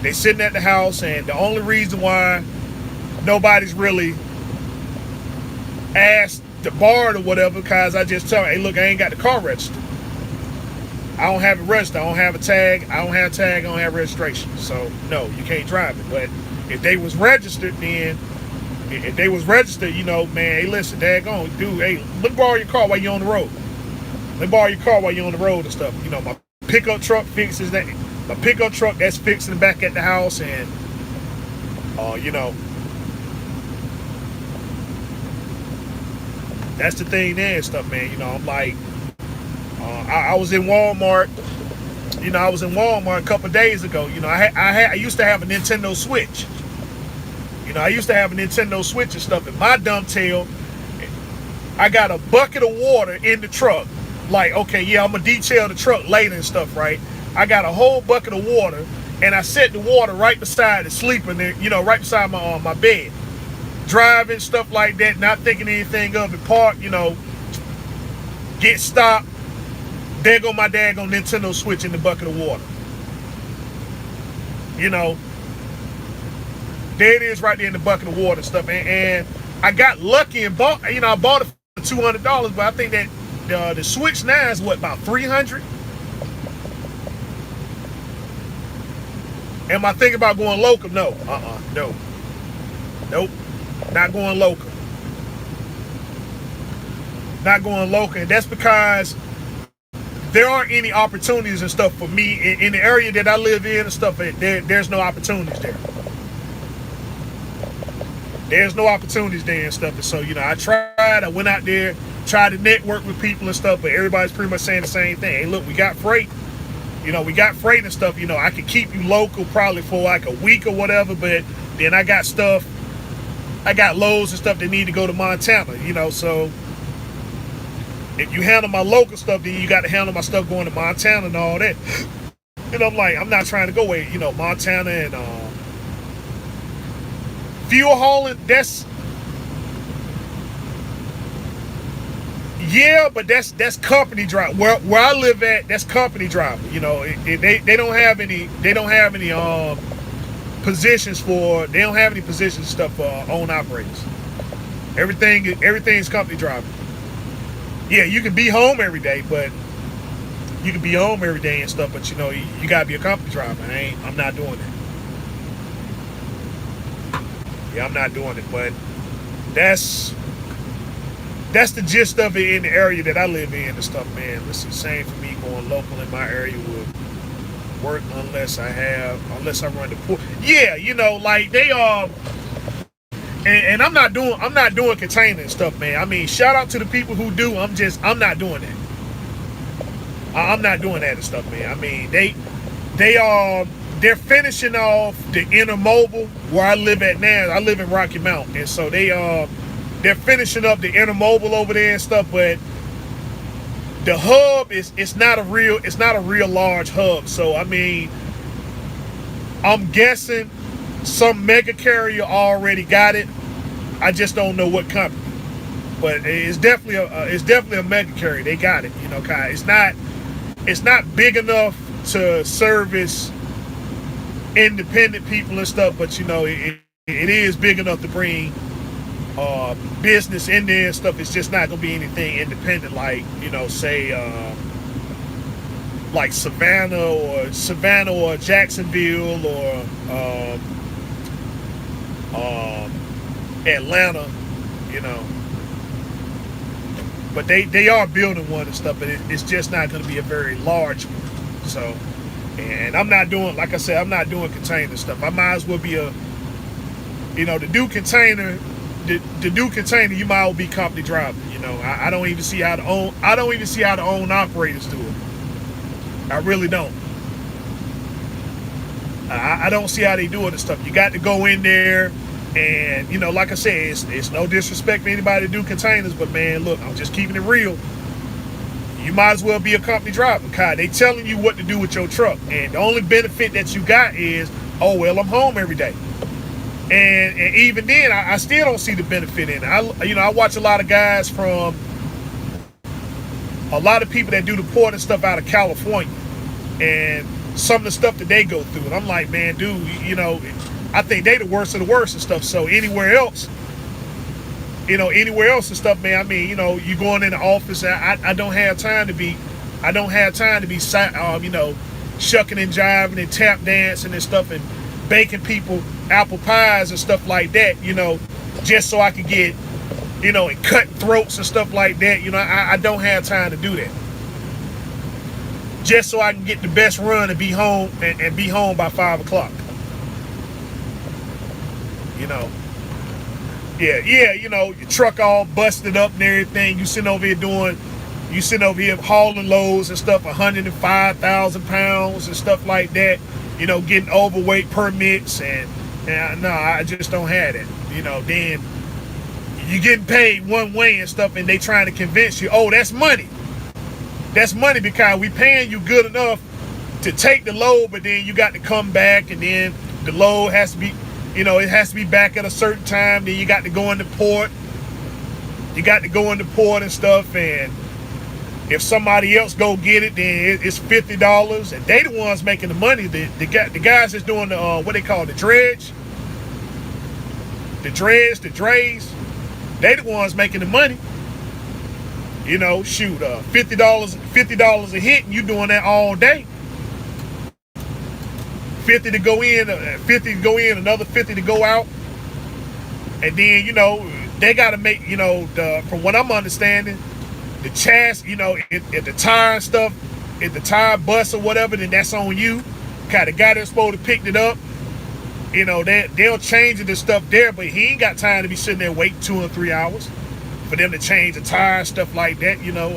And the only reason why nobody's really asked to borrow it or whatever, because I just tell them, hey, look, I ain't got the car registered. I don't have it registered. I don't have a tag. I don't have registration. So no, you can't drive it. But if they was registered, you know, man, hey, listen, daggone, dude, hey, let me borrow your car while you're on the road. And stuff. You know, my pickup truck fixes that. My pickup truck that's fixing back at the house, and you know, that's the thing there and stuff, man. You know, I'm like, I was in Walmart. You know, I was in Walmart a couple of days ago. You know, I used to have a Nintendo Switch. You know, I used to have a Nintendo Switch and stuff. And my dumb tail, I got a bucket of water in the truck. Like, okay, yeah, I'm gonna detail the truck later and stuff, right? I got a whole bucket of water, and I set the water right beside it, sleeping there, you know, right beside my bed, driving, stuff like that, not thinking anything of it. Park, you know, get stopped. There go my daggone Nintendo Switch in the bucket of water. You know, there it is right there in the bucket of water and stuff. And I got lucky and bought, you know, I bought it for $200, but I think that the Switch now is what, about $300? Am I thinking about going local? No. No. Nope. Not going local. And that's because there aren't any opportunities and stuff for me in the area that I live in and stuff. There's no opportunities there. There's no opportunities there and stuff. And so, you know, I went out there, tried to network with people and stuff, but everybody's pretty much saying the same thing. Hey, look, we got freight. You know, we got freight and stuff. You know, I could keep you local probably for like a week or whatever, but then I got loads and stuff that need to go to Montana, you know, so If you handle my local stuff, then you got to handle my stuff going to Montana and all that. And I'm like, I'm not trying to go away, Montana and fuel hauling. But that's company drive. Where I live at, that's company driver. They don't have any positions for. They don't have any positions stuff for own operators. Everything's company driver. Yeah, you can be home every day, but you can be home every day and stuff. But you gotta be a company driver. I'm not doing it. Yeah, I'm not doing it. But that's the gist of it in the area that I live in and stuff, man. It's the same for me going local in my area would work unless I run the pool. Yeah, like they are. And I'm not doing container and stuff, man. I mean, shout out to the people who do. I'm not doing that. I'm not doing that and stuff, man. I mean, they're finishing off the intermobile where I live at now. I live in Rocky Mount, and so they're finishing up the intermobile over there and stuff. But the hub it's not a real large hub. So I mean, I'm guessing some mega carrier already got it. I just don't know what company, but it's definitely a mega carrier. They got it, Kai. It's not big enough to service independent people and stuff, but it is big enough to bring business in there and stuff. It's just not gonna be anything independent like say like Savannah or Jacksonville or Atlanta, but they are building one and stuff, but it's just not going to be a very large one. So, and I'm not doing, like I said, I'm not doing container stuff. I might as well be to do container, you might well be company driver. I don't even see how the own operators do it. I really don't. I don't see how they do it and stuff. You got to go in there and, like I said, it's no disrespect to anybody to do containers, but man, look, I'm just keeping it real. You might as well be a company driver. Kai, they telling you what to do with your truck. And the only benefit that you got is, oh, well, I'm home every day. And even then, I still don't see the benefit in it. I watch a lot of guys a lot of people that do the port and stuff out of California. And some of the stuff that they go through. And I'm like, man, dude, I think they the worst of the worst and stuff. So anywhere else and stuff, man, I mean, you going in the office, I don't have time to be shucking and jiving and tap dancing and stuff and baking people apple pies and stuff like that, just so I could get, and cut throats and stuff like that. I don't have time to do that. Just so I can get the best run and be home and be home by 5 o'clock. Your truck all busted up and everything. You sitting over here hauling loads and stuff, 105,000 pounds and stuff like that. Getting overweight permits and no, I just don't have it. Then you getting paid one way and stuff, and they trying to convince you, oh, that's money. That's money because we paying you good enough to take the load, but then you got to come back, and then the load has to be, it has to be back at a certain time. Then you got to go in the port. And stuff, and if somebody else go get it, then it's $50, and they the ones making the money. The guys that's doing the what they call the drays, they the ones making the money. Shoot, $50 a hit, and you doing that all day. 50 to go in, another 50 to go out, and then they got to make from what I'm understanding, the chassis, if the tire stuff, if the tire busts or whatever, then that's on you. The guy that's supposed to pick it up, they'll change the stuff there, but he ain't got time to be sitting there waiting 2 or 3 hours for them to change the tire, stuff like that. No,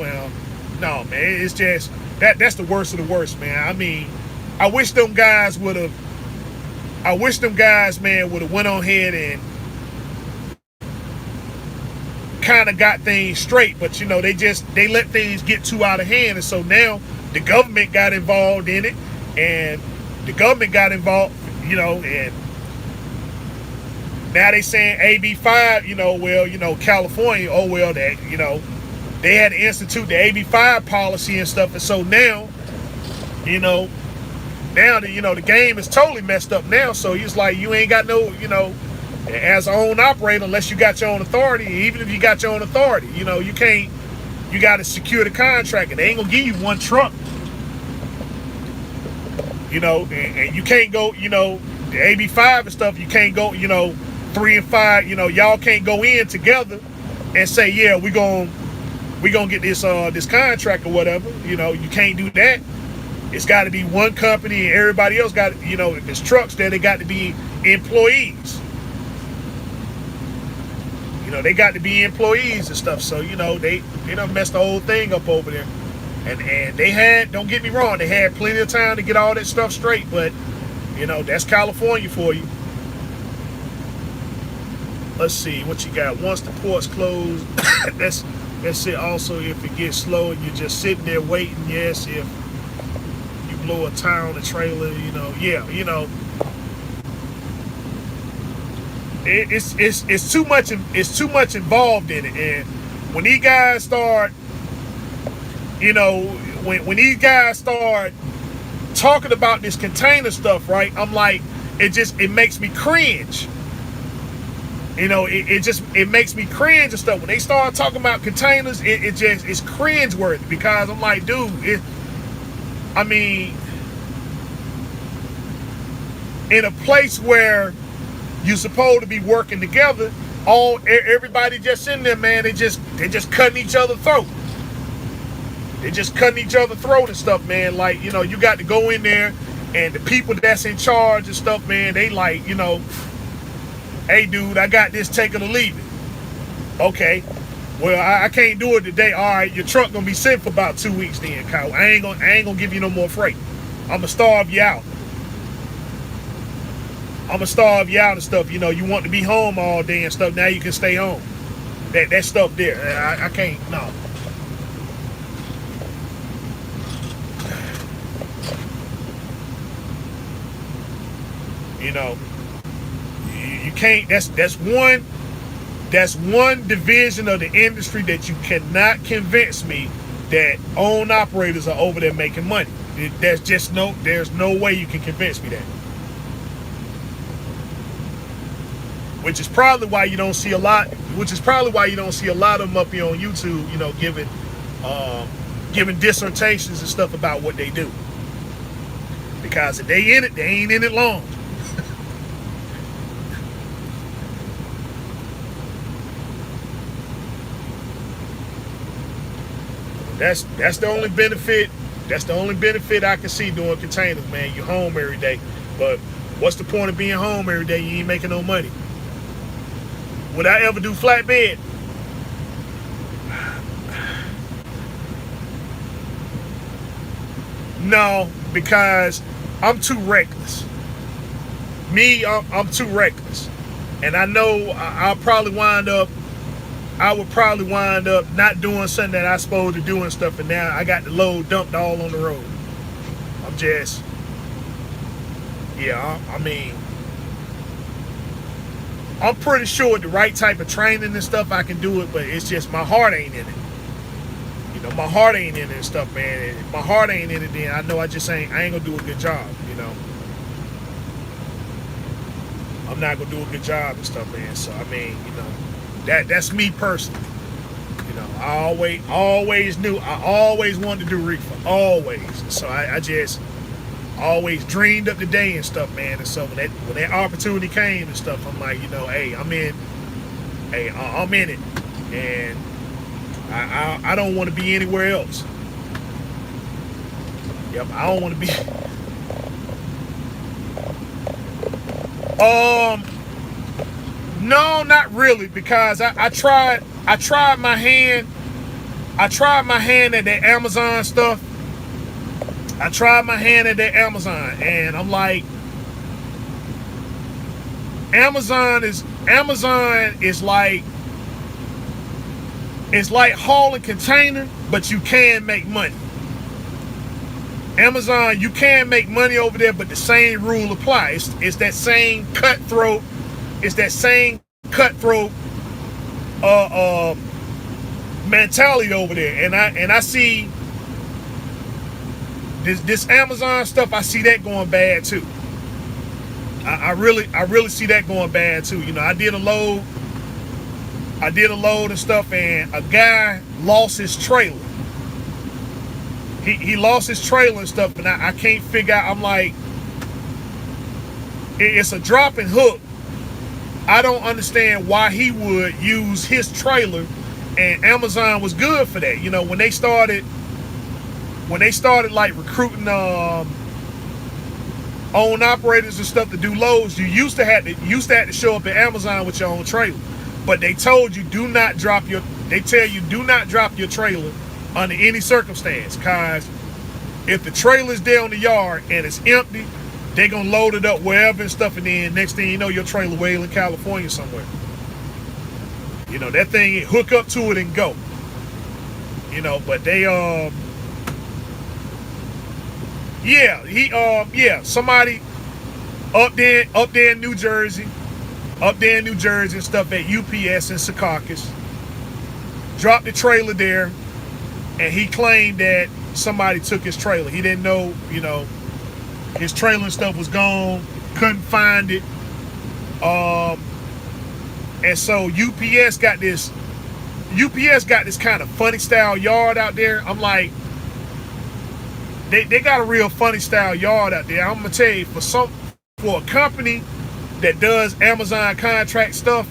man, it's just that's the worst of the worst, man. I mean, I wish them guys, man, would have went on ahead kind of got things straight, but you know, they let things get too out of hand, and so now the government got involved in it, and the government got involved, you know, and now they saying AB5, you know, well, you know, California, oh well, that, you know, they had to institute the AB5 policy and stuff, and so now, you know, the game is totally messed up now. So it's like you ain't got no, you know, as an own operator, unless you got your own authority. Even if you got your own authority, you know, you can't. You got to secure the contract, and they ain't gonna give you one truck. You know, and you can't go. You know, the AB5 and stuff. You can't go. You know, 3 and 5. You know, y'all can't go in together and say, yeah, we gonna get this contract or whatever. You know, you can't do that. It's got to be one company, and everybody else got, you know, if there's trucks there, they got to be employees. You know, they got to be employees and stuff. So, you know, they done messed the whole thing up over there. And they had, don't get me wrong, they had plenty of time to get all that stuff straight, but, you know, that's California for you. Let's see, what you got? Once the ports close, that's it. Also, if it gets slow and you're just sitting there waiting, yes, if blow a tire on the trailer, you know, yeah, you know, it's too much involved in it. And when these guys start, you know, when these guys start talking about this container stuff, right, I'm like, it makes me cringe. You know, it makes me cringe and stuff. When they start talking about containers, it's cringe worthy, because I'm like, dude, I mean, in a place where you're supposed to be working together, everybody just in there, man, they just cutting each other's throat. They just cutting each other's throat and stuff, man. Like, you know, you got to go in there, and the people that's in charge and stuff, man, they like, you know, hey, dude, I got this, take it or leave it. Okay. Well, I can't do it today. All right, your truck gonna be sent for about 2 weeks then, Kyle. I ain't gonna give you no more freight. I'ma starve you out. I'ma starve you out and stuff. You know, you want to be home all day and stuff. Now you can stay home. That stuff there, I can't. No. You know, you can't. That's one division of the industry that you cannot convince me that own operators are over there making money. There's no way you can convince me that. Which is probably why you don't see a lot of them up here on YouTube, you know, giving dissertations and stuff about what they do. Because if they in it, they ain't in it long. That's the only benefit. That's the only benefit I can see doing containers, man. You're home every day. But what's the point of being home every day? You ain't making no money. Would I ever do flatbed? No, because I'm too reckless. I'm too reckless. And I know I would probably wind up not doing something that I supposed to do and stuff, and now I got the load dumped all on the road. I'm just, yeah, I mean, I'm pretty sure with the right type of training and stuff I can do it, but it's just my heart ain't in it. You know, my heart ain't in it and stuff, man. If my heart ain't in it, then I know I ain't gonna do a good job, you know. I'm not gonna do a good job and stuff, man. So I mean, you know, that's me personally. You know, I always knew, I always wanted to do reefer, always. So I just always dreamed up the day and stuff, man. And so when that opportunity came and stuff, I'm like, you know, hey, I'm in it, and I don't want to be anywhere else. Yep, I don't want to be. No, not really, because I tried my hand at that Amazon stuff. I tried my hand at that Amazon, and I'm like, Amazon is like It's like hauling container, but you can make money. Amazon, you can make money over there, but the same rule applies. It's that same cutthroat. It's that same cutthroat mentality over there. And I see this Amazon stuff. I see that going bad too. I really see that going bad too. You know, I did a load and stuff, and a guy lost his trailer. He lost his trailer and stuff, and I can't figure out. I'm like, it's a drop and hook. I don't understand why he would use his trailer, and Amazon was good for that. You know, when they started like recruiting own operators and stuff to do loads, you used to have to show up at Amazon with your own trailer. But they told you do not drop your trailer under any circumstance, cause if the trailer's there on the yard and it's empty, they gonna load it up wherever and stuff, and then next thing you know, your trailer way in California somewhere. You know, that thing, hook up to it and go. You know, but they somebody up there in New Jersey and stuff at UPS in Secaucus dropped the trailer there, and he claimed that somebody took his trailer. He didn't know, you know, his trailer and stuff was gone, couldn't find it. And so UPS got this kind of funny style yard out there. I'm like, they got a real funny style yard out there. I'm gonna tell you, for a company that does Amazon contract stuff,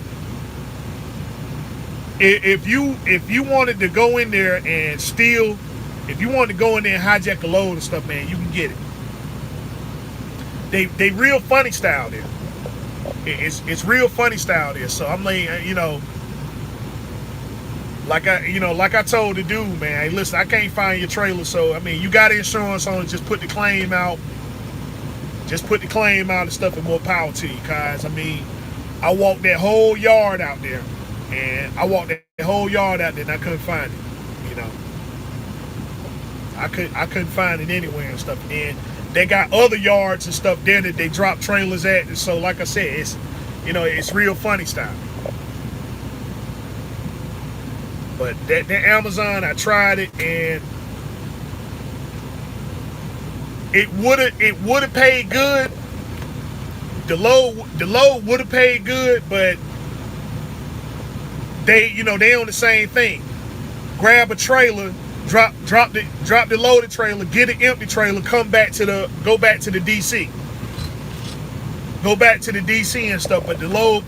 if you wanted to go in there and steal, if you wanted to go in there and hijack a load and stuff, man, you can get it. They real funny style there. It's real funny style there. So I'm like, you know, like I told the dude, man, hey, listen, I can't find your trailer, so I mean, you got insurance on it, just put the claim out. Just put the claim out and stuff, and more power to you, cause I mean, I walked that whole yard out there, and I couldn't find it. You know, I couldn't find it anywhere and stuff. And they got other yards and stuff there that they drop trailers at. And so, like I said, it's, you know, it's real funny style. But that Amazon, I tried it, and it would have paid good. The load would have paid good, but they on the same thing. Grab a trailer, drop the loaded trailer, get an empty trailer, go back to the DC. Go back to the DC and stuff, but the load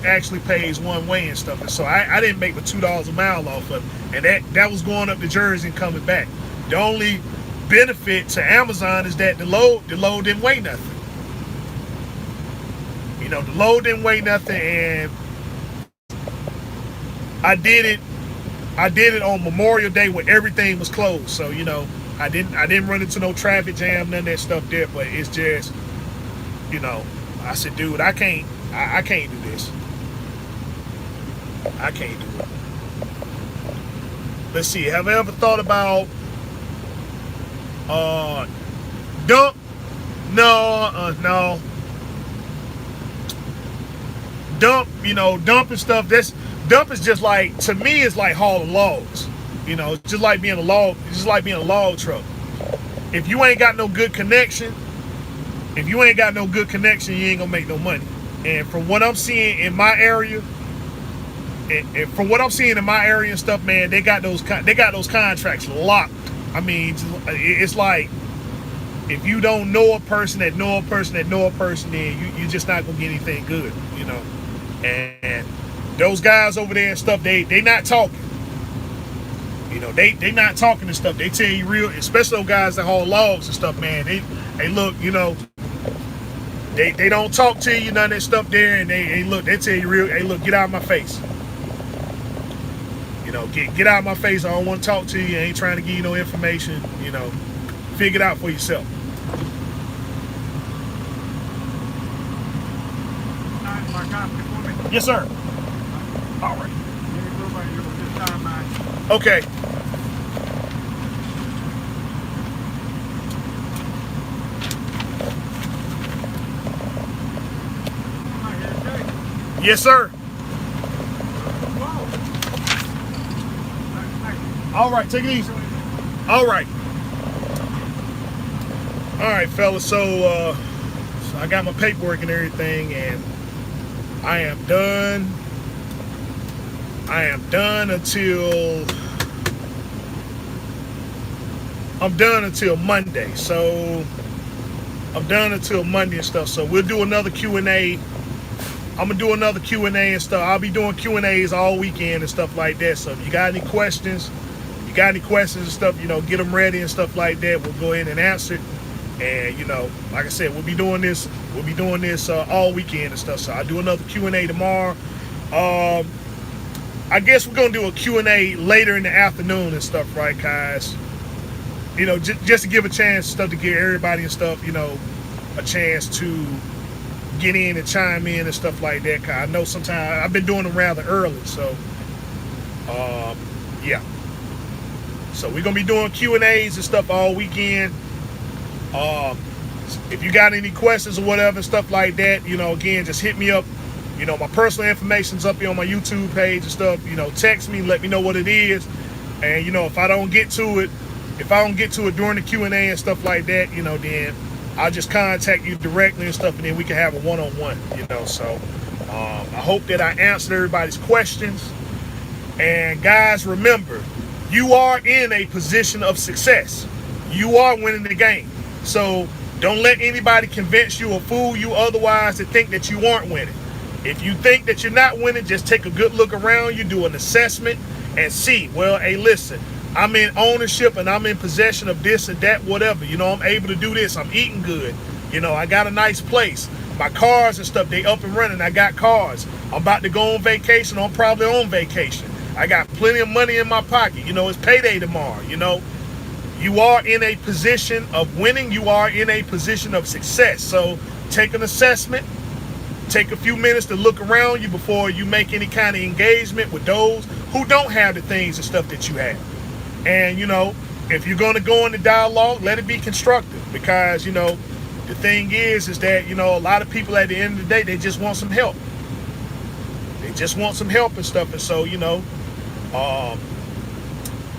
actually pays one way and stuff. And so I didn't make but $2 a mile off of it. And that was going up to Jersey and coming back. The only benefit to Amazon is that the load didn't weigh nothing. You know, the load didn't weigh nothing, and I did it on Memorial Day when everything was closed. So, you know, I didn't run into no traffic jam, none of that stuff there, but it's just, you know, I said, dude, I can't do this. I can't do it. Let's see, have I ever thought about dump? No. Dump, you know, dumping stuff, dump is just like, to me, it's like hauling logs. You know, it's just like being a log truck. If you ain't got no good connection, you ain't gonna make no money. And from what I'm seeing in my area, and stuff, man, they got those contracts locked. I mean, it's like, if you don't know a person that know a person that know a person, then you're just not gonna get anything good, you know. And those guys over there and stuff, they not talking. You know, they not talking and stuff. They tell you real, especially those guys that haul logs and stuff, man. They look, you know, they don't talk to you, none of that stuff there, and they tell you real, hey, look, get out of my face. You know, get out of my face. I don't want to talk to you. I ain't trying to give you no information. You know, figure it out for yourself. Yes, sir. All right. Okay. Yes, sir. All right, take it easy. All right. All right, fellas. So I got my paperwork and everything, and I am done. I am done until Monday. So I'm done until Monday and stuff. So we'll do another Q&A. I'm gonna do another Q&A and stuff. I'll be doing Q&As all weekend and stuff like that. So if you got any questions, and stuff, get them ready and stuff like that. We'll go ahead and answer it. And like I said, we'll be doing this all weekend and stuff. So I'll do another Q&A tomorrow. I guess we're gonna do a Q&A later in the afternoon and stuff, right, guys? Just to give a chance and stuff, to give everybody and stuff, a chance to get in and chime in and stuff like that. Cause I know sometimes I've been doing them rather early, so yeah. So we're gonna be doing Q&As and stuff all weekend. If you got any questions or whatever and stuff like that, again, just hit me up. My personal information's up here on my YouTube page and stuff. Text me, let me know what it is, and if I don't get to it during the Q&A and stuff like that, then I'll just contact you directly and stuff, and then we can have a one-on-one. So I hope that I answered everybody's questions. And guys, remember, you are in a position of success. You are winning the game. So don't let anybody convince you or fool you otherwise to think that you aren't winning. If you think that you're not winning, just take a good look around you, do an assessment, and see, well, hey, listen, I'm in ownership and I'm in possession of this and that, whatever. I'm able to do this. I'm eating good. I got a nice place. My cars and stuff, they up and running. I got cars. I'm about to go on vacation. I'm probably on vacation. I got plenty of money in my pocket. It's payday tomorrow. You are in a position of winning. You are in a position of success. So take an assessment. Take a few minutes to look around you before you make any kind of engagement with those who don't have the things and stuff that you have. And, if you're going to go into dialogue, let it be constructive. Because, the thing is that, a lot of people at the end of the day, they just want some help. They just want some help and stuff. And so,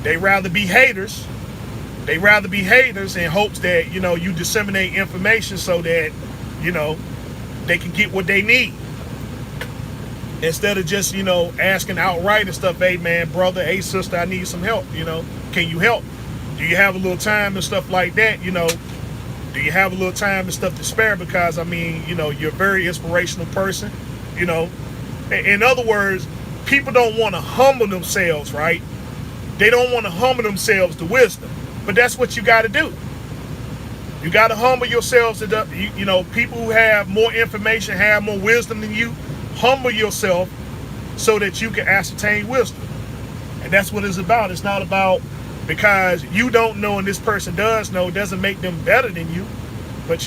they rather be haters. They rather be haters in hopes that, you disseminate information so that, they can get what they need. Instead of just, asking outright and stuff, hey, man, brother, hey, sister, I need some help, Can you help? Do you have a little time and stuff like that, Do you have a little time and stuff to spare? Because, you're a very inspirational person, In other words, people don't want to humble themselves, right? They don't want to humble themselves to wisdom. But that's what you got to do. You got to humble yourselves to, people who have more information, have more wisdom than you. Humble yourself so that you can ascertain wisdom. And that's what it's about. It's not about because you don't know and this person does know, it doesn't make them better than you. But,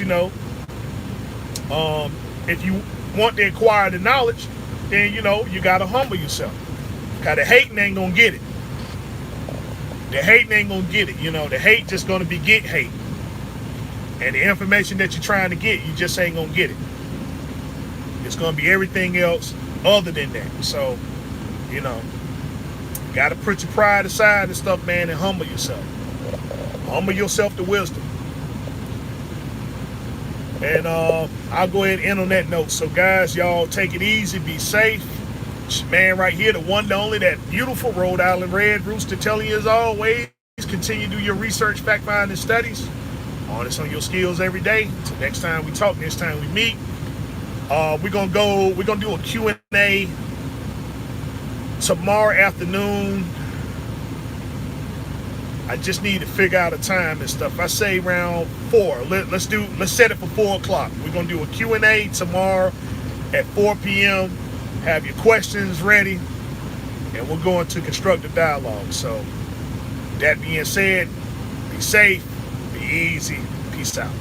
if you want to acquire the knowledge, then, you got to humble yourself. Because the hating ain't going to get it. The hating ain't going to get it. The hate just going to be get hate. And the information that you're trying to get, you just ain't going to get it. It's going to be everything else other than that. So, got to put your pride aside and stuff, man, and humble yourself. Humble yourself to wisdom. And I'll go ahead and end on that note. So, guys, y'all take it easy. Be safe. It's your man right here, the one, the only, that beautiful Rhode Island Red Rooster, telling you as always, continue to do your research, fact-finding studies. Honest on your skills every day. Until next time we talk, next time we meet. We're gonna do a Q&A tomorrow afternoon. I just need to figure out a time and stuff. I say around 4. Let's set it for 4 o'clock. We're gonna do a Q&A tomorrow at 4 p.m. Have your questions ready, and we're going to constructive dialogue. So that being said, be safe, be easy, peace out.